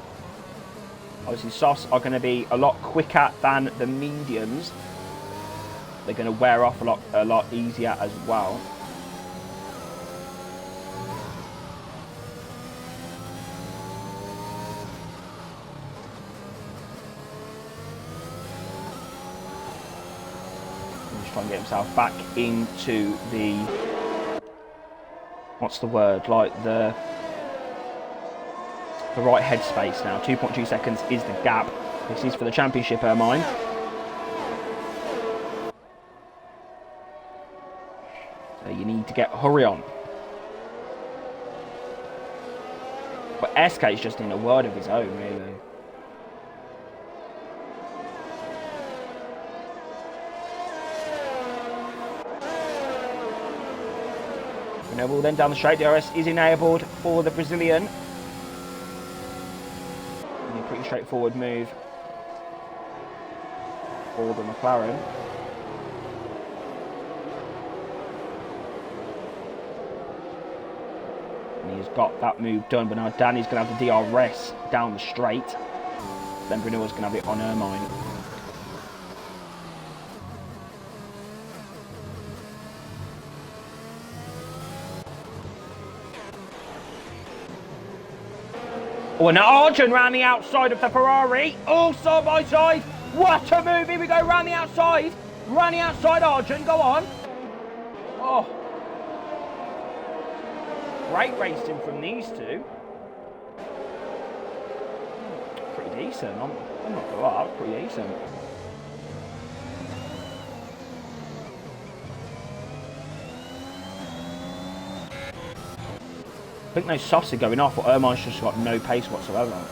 Obviously, softs are going to be a lot quicker than the mediums. They're going to wear off a lot easier as well. He's trying to get himself back into the, what's the word, like the right headspace now. 2.2 seconds is the gap. This is for the championship, Ermine. So you need to hurry on. But SK is just in a world of his own, really. Well, then down the straight, DRS is enabled for the Brazilian. And a pretty straightforward move for the McLaren. And he's got that move done, but now Danny's going to have the DRS down the straight. Then Bruno's going to have it on Ermine. Oh, and Arjun round the outside of the Ferrari. Oh, side by side. What a move. Here we go, round the outside. Round the outside, Arjun. Go on. Oh. Great racing from these two. Pretty decent. I'm not going to lie, that's pretty decent. I think those softs are going off, but Ermine's just got no pace whatsoever.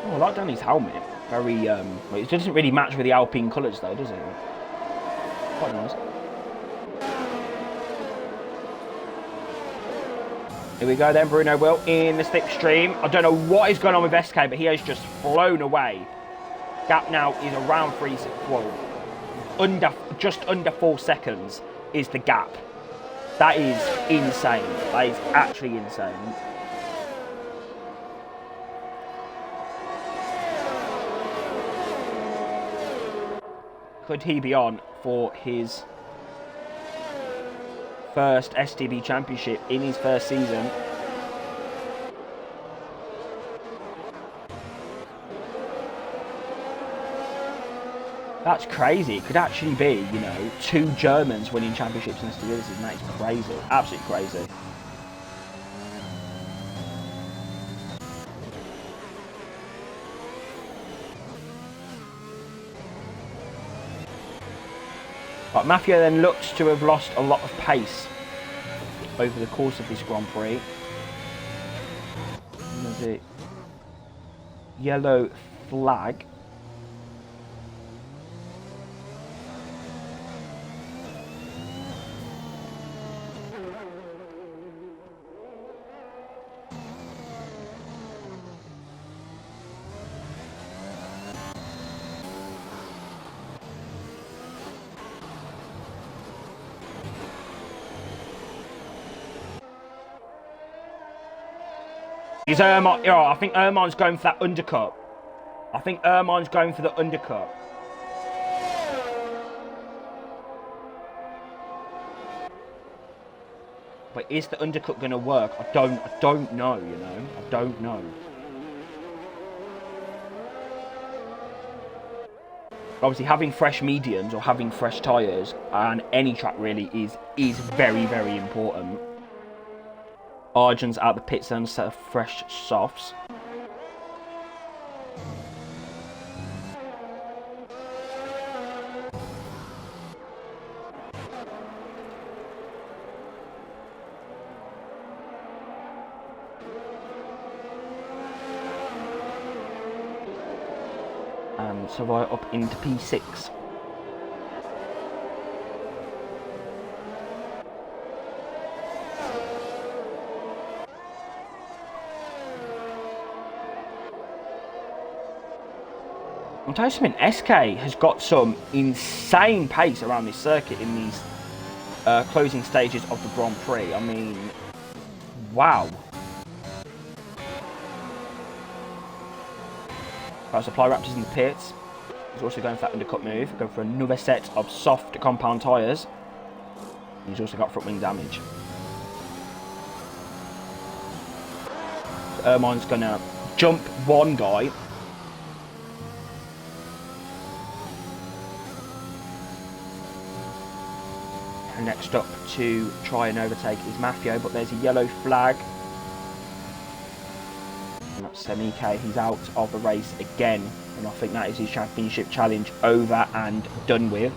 Oh, I like Danny's helmet. Very, well, it doesn't really match with the Alpine colours though, does it? Quite nice. Here we go then, Bruno Will in the slipstream. I don't know what is going on with SK, but he has just flown away. Gap now is around 3, well, just under 4 seconds is the gap. That is insane. That is actually insane. Could he be on for his first STB championship in his first season? That's crazy. It could actually be, you know, 2 Germans winning championships in STB this season. That is crazy. Absolutely crazy. But Mafia then looks to have lost a lot of pace over the course of this Grand Prix. There's a yellow flag. Is Ermine? Oh, I think Ermine's going for that undercut. I think Ermine's going for the undercut. But is the undercut going to work? I don't know, you know. I don't know. Obviously, having fresh mediums or having fresh tyres on any track really is very, very important. Arjun's out the pits and a set of fresh softs. And so right up into P6. I'll tell you something, SK has got some insane pace around this circuit in these closing stages of the Grand Prix. I mean, wow. Supply Raptors in the pits. He's also going for that undercut move, going for another set of soft compound tyres. He's also got front wing damage. So Ermine's going to jump one guy. And next up to try and overtake is Mafio, but there's a yellow flag. And that's Semike, he's out of the race again. And I think that is his championship challenge over and done with.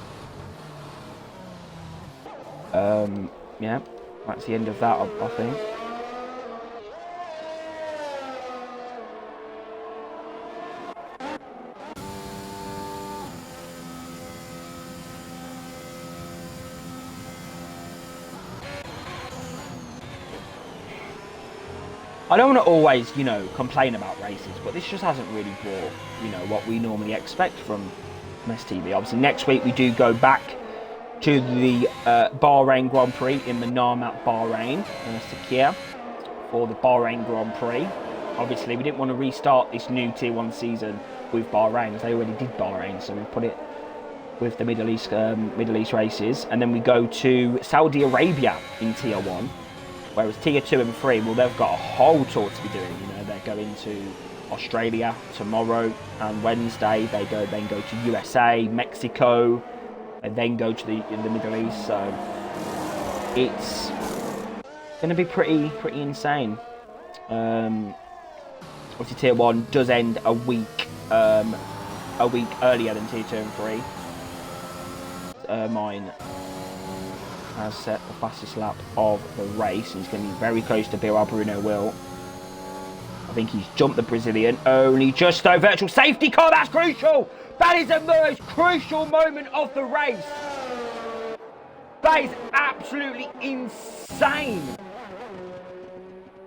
Yeah, that's the end of that, I think. I don't want to always, you know, complain about races, but this just hasn't really brought, you know, what we normally expect from STB. Obviously, next week we do go back to the Bahrain Grand Prix in Manama at Bahrain, Sakhir, for the Bahrain Grand Prix. Obviously, we didn't want to restart this new Tier 1 season with Bahrain, as they already did Bahrain, so we put it with the Middle East races. And then we go to Saudi Arabia in Tier 1. Whereas Tier 2 and 3, well, they've got a whole tour to be doing. You know, they're going to Australia tomorrow and Wednesday. They then go to USA, Mexico, and then go to the Middle East. So it's going to be pretty insane. Obviously, Tier 1 does end a week earlier than Tier 2 and 3. Mine has set the fastest lap of the race. He's going to be very close to Bilbao. Bruno will. I think he's jumped the Brazilian. Only just though. Virtual safety car. That's crucial. That is the most crucial moment of the race. That is absolutely insane.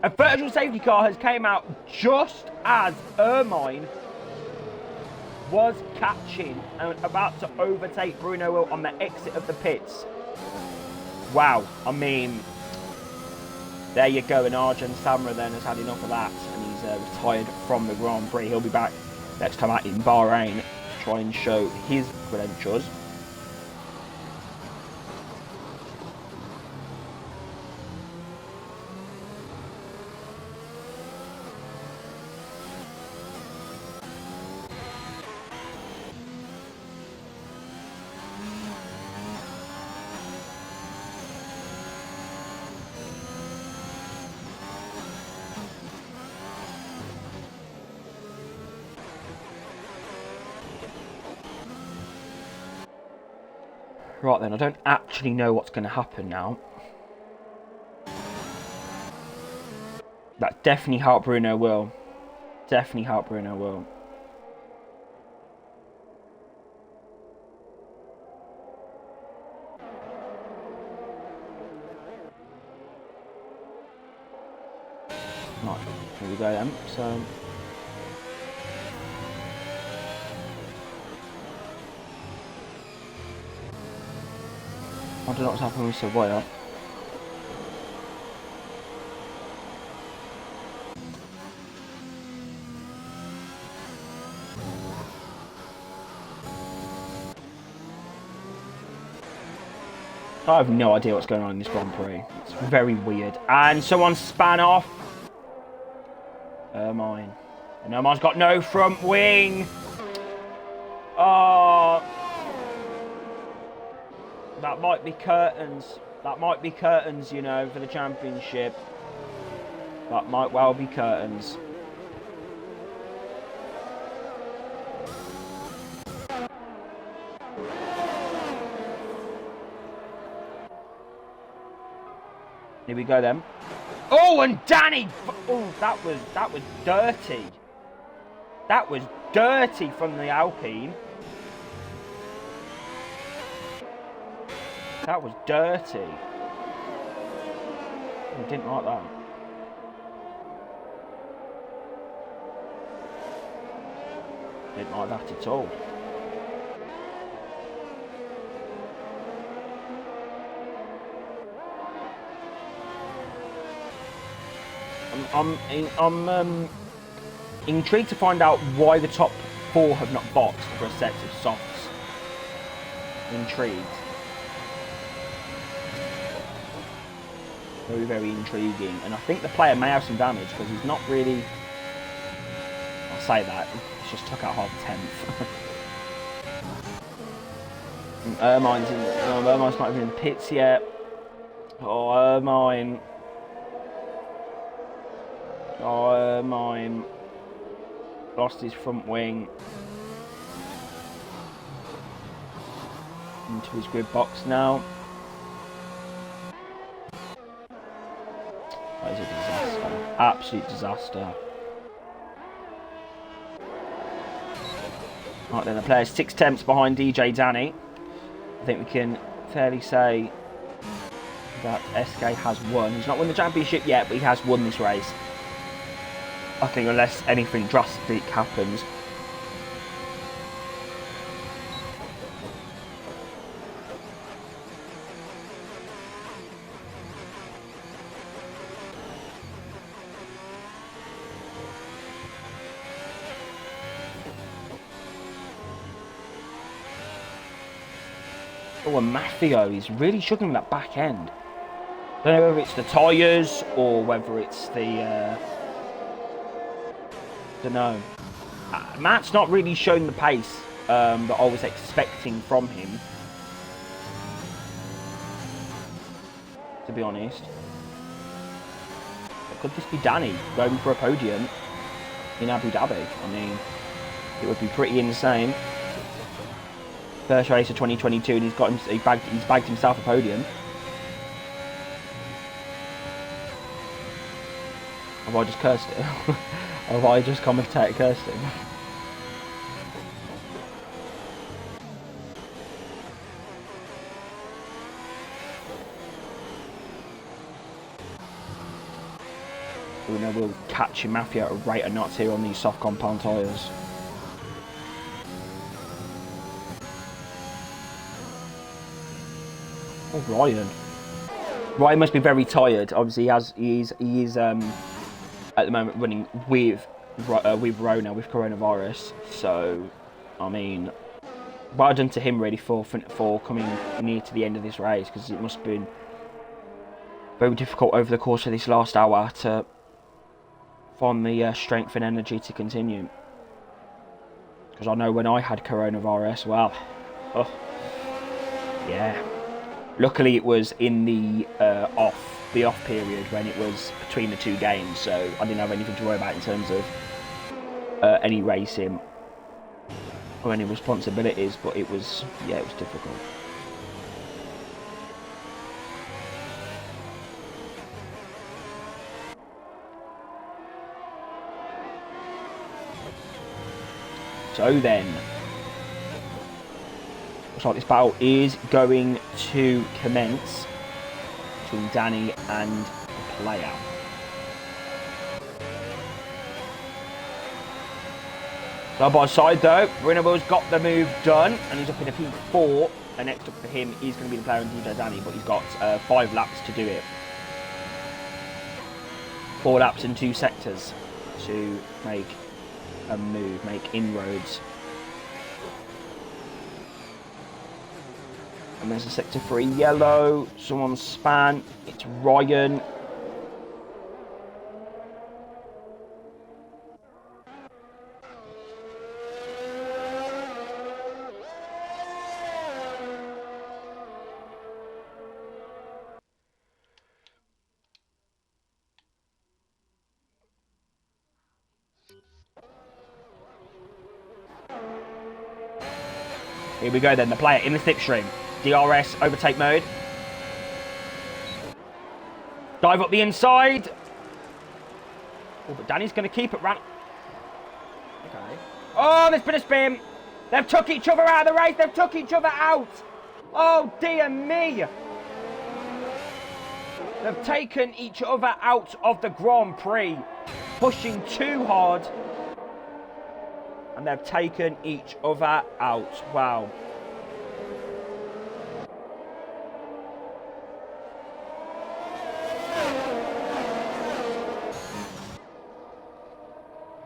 A virtual safety car has came out just as Ermine was catching and about to overtake Bruno Will on the exit of the pits. Wow, I mean, there you go, and Arjun Samra then has had enough of that, and he's retired from the Grand Prix. He'll be back next time out in Bahrain to try and show his credentials. Right then, I don't actually know what's going to happen now. That definitely helped Bruno Will. Definitely helped Bruno Will. Right, here we go then. So I don't know what's happening with Savoya. I have no idea what's going on in this Grand Prix. It's very weird. And someone span off. Mine. And Ermine's got no front wing. Oh. That might be curtains. That might be curtains, you know, for the championship. That might well be curtains. Here we go then. Oh, and Danny! Oh, that was dirty. That was dirty from the Alpine. That was dirty. I didn't like that. Didn't like that at all. I'm intrigued to find out why the top 4 have not boxed for a set of softs. Intrigued. Very, very intriguing. And I think the player may have some damage because he's not really... I'll say that. He's just took out half a 10th. Ermine's not even in the pits yet. Oh, Ermine. Oh, Ermine. Lost his front wing. Into his grid box now. That is a disaster. Absolute disaster. Right then, the player's 6 tenths behind DJ Danny. I think we can fairly say that SK has won. He's not won the championship yet, but he has won this race. I think unless anything drastic happens. Oh, and Mafio, he's really struggling that back end. I don't know whether it's the tyres or whether it's the... don't know. Matt's not really shown the pace that I was expecting from him, to be honest. But could this be Danny going for a podium in Abu Dhabi? I mean, it would be pretty insane. First race of 2022, and he's bagged himself a podium. Have I just cursed it? Have I just commentated cursed him? We know we'll catch him Mafia at a rate of knots here on these soft compound tyres. Oh, Ryan must be very tired. Obviously, he is at the moment running with Rona, with coronavirus. So, I mean, well done to him really for coming near to the end of this race, because it must have been very difficult over the course of this last hour to find the strength and energy to continue. Because I know when I had coronavirus, well, oh, yeah. Luckily, it was in the off period when it was between the 2 games, so I didn't have anything to worry about in terms of any racing or any responsibilities. But it was, yeah, it was difficult. So then, looks like this battle is going to commence between Danny and the player. Side by side though, Rinable's got the move done and he's up in a P4, and next up for him is going to be the player in DJ Danny, but he's got 5 laps to do it. 4 laps and 2 sectors to make a move, make inroads. And there's a sector 3 yellow. Someone span. It's Ryan. Here we go then, the player in the slipstream. DRS overtake mode. Dive up the inside. Oh, but Danny's going to keep it. Okay. Oh, there's been a spin. They've took each other out of the race. They've took each other out. Oh, dear me. They've taken each other out of the Grand Prix. Pushing too hard. And they've taken each other out. Wow.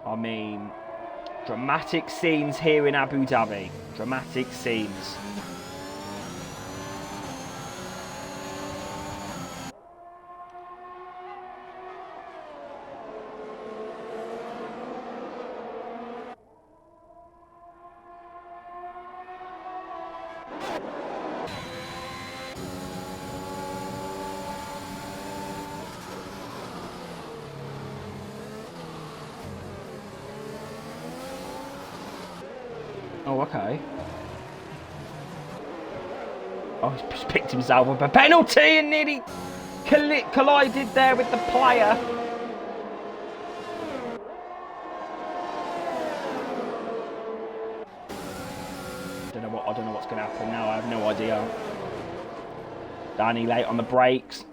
I mean, dramatic scenes here in Abu Dhabi. Dramatic scenes. Oh, okay. Oh, he's just picked himself up a penalty and nearly collided there with the player. I don't know what's going to happen now. I have no idea. Danny late on the brakes.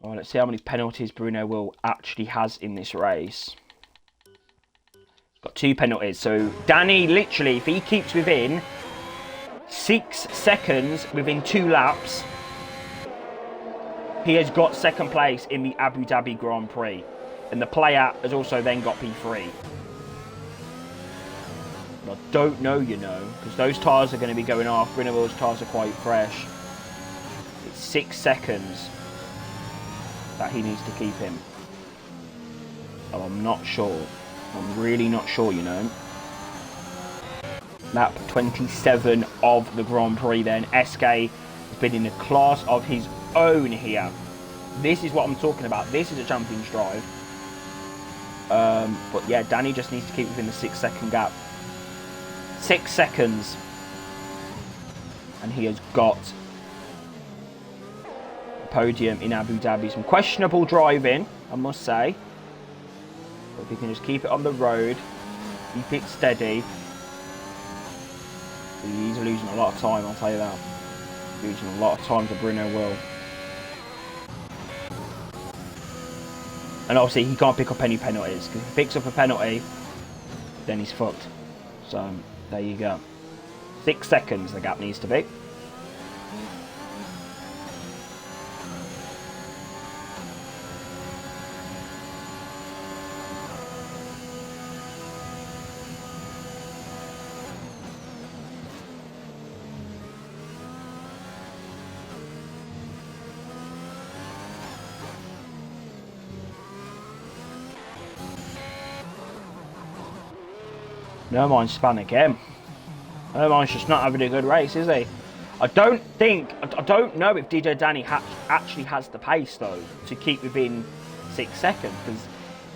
Well, let's see how many penalties Bruno Will actually has in this race. Got 2 penalties. So Danny, literally, if he keeps within 6 seconds within 2 laps, he has got second place in the Abu Dhabi Grand Prix. And the player has also then got P3. But I don't know, you know, because those tyres are going to be going off. Bruno Will's tyres are quite fresh. It's 6 seconds that he needs to keep him. Oh, I'm not sure. I'm really not sure, you know. Lap 27 of the Grand Prix then. SK has been in a class of his own here. This is what I'm talking about. This is a champion's drive. But yeah, Danny just needs to keep within the 6 second gap. 6 seconds. And he has got podium in Abu Dhabi. Some questionable driving, I must say. But if he can just keep it on the road, keep it steady. He's losing a lot of time, I'll tell you that. Losing a lot of time to Bruno Will. And obviously he can't pick up any penalties, because if he picks up a penalty, then he's fucked. So there you go. 6 seconds the gap needs to be. No mind span again. No mind's just not having a good race, is he? I don't know if DJ Danny actually has the pace though to keep within 6 seconds, because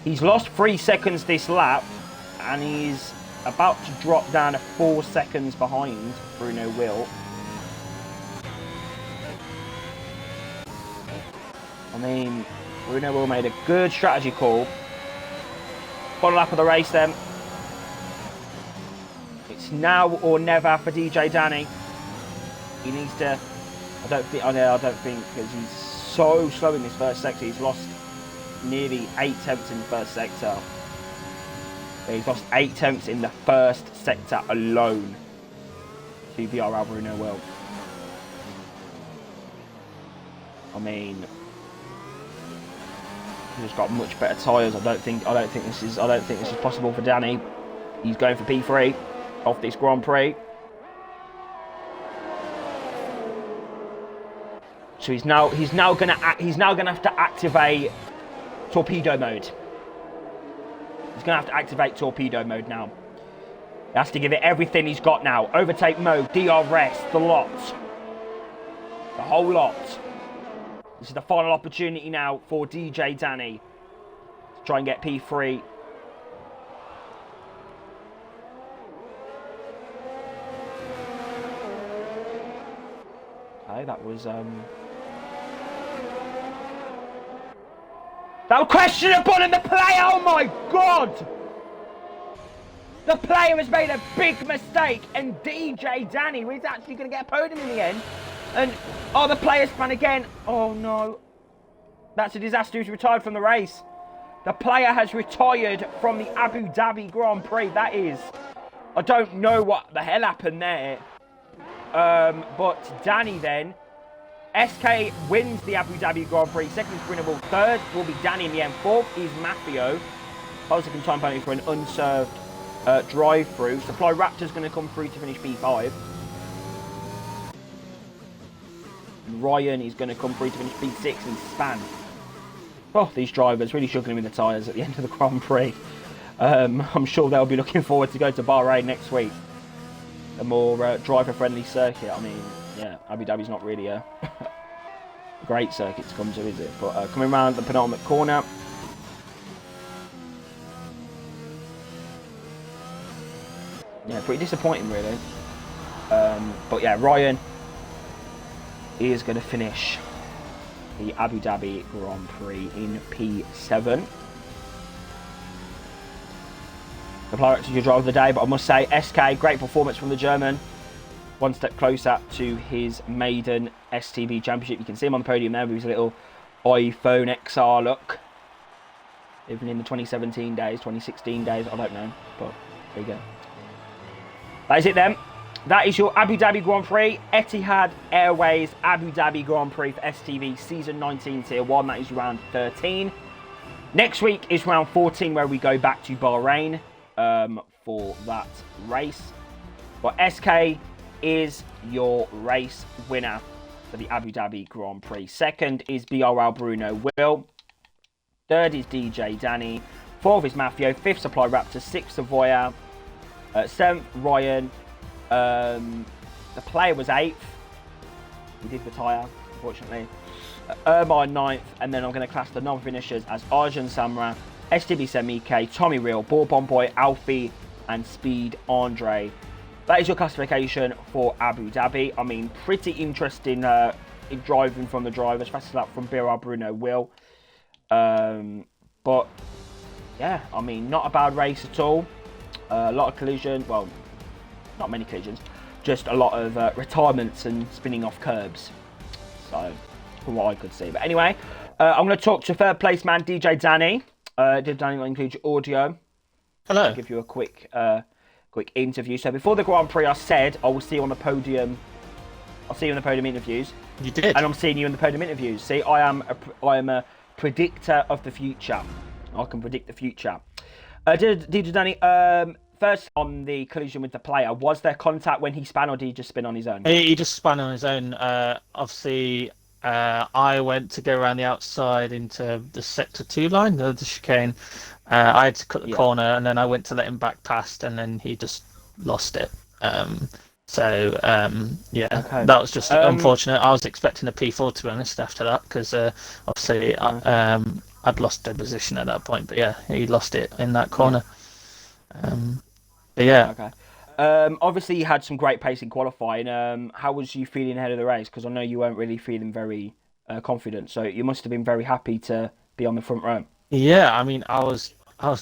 he's lost 3 seconds this lap and he's about to drop down to 4 seconds behind Bruno Will. I mean, Bruno Will made a good strategy call. Final lap of the race then. It's now or never for DJ Danny. He needs to. I don't think because he's so slow in this first sector. He's lost nearly 8 tenths in the first sector. He's lost 8 tenths in the first sector alone. to BRL Bruno Will. I mean, he's just got much better tyres. I don't think this is possible for Danny. He's going for P3 off this Grand Prix. So he's now gonna have to activate torpedo mode. He's gonna have to activate torpedo mode now. He has to give it everything he's got now. Overtake mode, DRS, the lot. The whole lot. This is the final opportunity now for DJ Danny to try and get P3. Okay, that was questionable in the play. Oh my God! The player has made a big mistake, and DJ Danny is actually going to get a podium in the end. And, oh, the player spun again. Oh, no. That's a disaster. He's retired from the race. The player has retired from the Abu Dhabi Grand Prix. That is, I don't know what the hell happened there. But Danny then, SK wins the Abu Dhabi Grand Prix. Second is Bruno Will. Third will be Danny in the end. Fourth is Maffio. Positive time penalty for an unserved drive-through. Supply Raptor's going to come through to finish P5. Ryan is going to come through to finish P6 and Span. Oh, these drivers really struggling with the tyres at the end of the Grand Prix. I'm sure they'll be looking forward to go to Bahrain next week. A more driver-friendly circuit. I mean, yeah, Abu Dhabi's not really a great circuit to come to, is it? But coming around the penultimate corner. Yeah, pretty disappointing, really. But yeah, Ryan is going to finish the Abu Dhabi Grand Prix in P7. The player your driver of the day, but I must say, SK, great performance from the German. One step closer to his maiden STB championship. You can see him on the podium there with his little iPhone XR look. Even in the 2017 days, 2016 days, I don't know, but there you go. That is it then. That is your Abu Dhabi Grand Prix, Etihad Airways Abu Dhabi Grand Prix for STV Season 19 Tier 1. That is round 13. Next week is round 14 where we go back to Bahrain for that race. But SK is your race winner for the Abu Dhabi Grand Prix. Second is BRL Bruno Will. Third is DJ Danny. Fourth is Maffio. Fifth, Supply Raptor. Sixth, Savoya. Seventh, Ryan. The player was 8th. He did retire, unfortunately. Ermine 9th, and then I'm going to class the non-finishers as Arjun Samra, STB Semike, Tommy Real, Bourbon Boy, Alfie, and Speed Andre. That is your classification for Abu Dhabi. I mean, pretty interesting in driving from the drivers, fastest lap from BRL Bruno Will. But yeah, I mean, not a bad race at all. A lot of collision, well, not many collisions, just a lot of retirements and spinning off curbs. So, from what I could see. But anyway, I'm going to talk to third place man DJ Danny. Did Danny include your audio? Hello. I'll give you a quick interview. So before the Grand Prix, I said I will see you on the podium. I'll see you in the podium interviews. You did. And I'm seeing you in the podium interviews. See, I am a predictor of the future. I can predict the future. DJ Danny, first on the collision with the player, was there contact when he span, or did he just spin on his own? He just spun on his own. Obviously, I went to go around the outside into the sector 2 line, the chicane. I had to cut the corner, and then I went to let him back past, and then he just lost it. Okay. That was just unfortunate. I was expecting a P4, to be honest, after that, because obviously I'd lost the position at that point. But yeah, he lost it in that corner. Okay. Obviously, you had some great pace in qualifying. How was you feeling ahead of the race? Because I know you weren't really feeling very confident. So you must have been very happy to be on the front row. Yeah, I mean, I was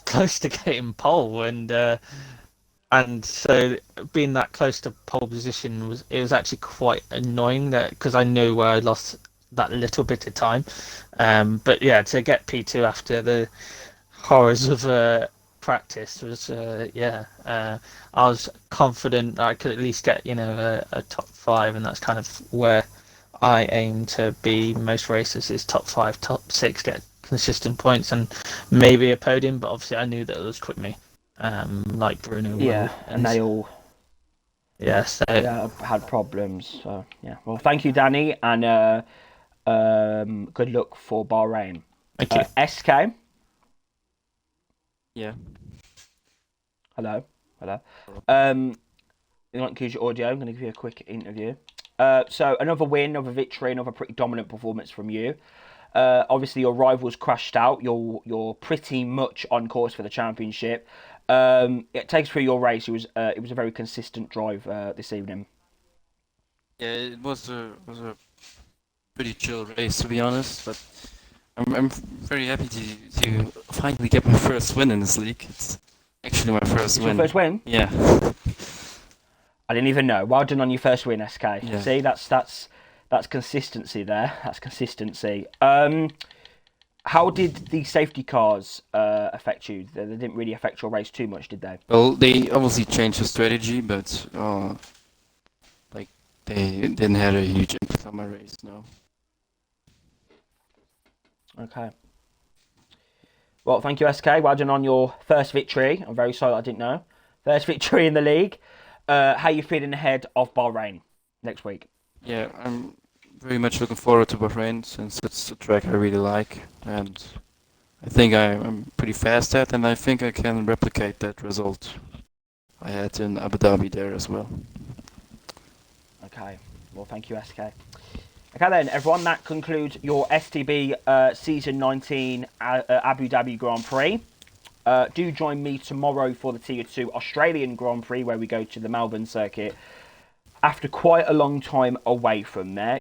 close to getting pole, and so being that close to pole position was actually quite annoying, that because I knew where I lost that little bit of time. But yeah, to get P2 after the horrors of practice was I was confident that I could at least get a top 5, and that's kind of where I aim to be most races, is top 5, top 6, get consistent points and maybe a podium. But obviously I knew that others quit me, like Bruno. Yeah, and they all had problems. So yeah, well, thank you, Danny, and good luck for Bahrain. Thank you. SK. Yeah. Hello. You want to use your audio? I'm going to give you a quick interview. So another win, another victory, another pretty dominant performance from you. Obviously, your rivals crashed out. You're pretty much on course for the championship. It takes through your race. It was a very consistent drive this evening. Yeah, it was a pretty chill race, to be honest. But I'm very happy to finally get my first win in this league. It's actually my first win. Your first win? Yeah. I didn't even know. Well done on your first win, SK. Yeah. See, that's consistency there. That's consistency. How did the safety cars affect you? They didn't really affect your race too much, did they? Well, they obviously changed the strategy, but they didn't have a huge impact on my race, no. Okay. Well, thank you, SK. Well done on your first victory. I'm very sorry I didn't know. First victory in the league. How are you feeling ahead of Bahrain next week? Yeah, I'm very much looking forward to Bahrain, since it's a track I really like, and I think I'm pretty fast at, and I think I can replicate that result I had in Abu Dhabi there as well. Okay. Well, thank you, SK. Okay then, everyone, that concludes your STB Season 19 Abu Dhabi Grand Prix. Do join me tomorrow for the Tier 2 Australian Grand Prix, where we go to the Melbourne circuit after quite a long time away from there.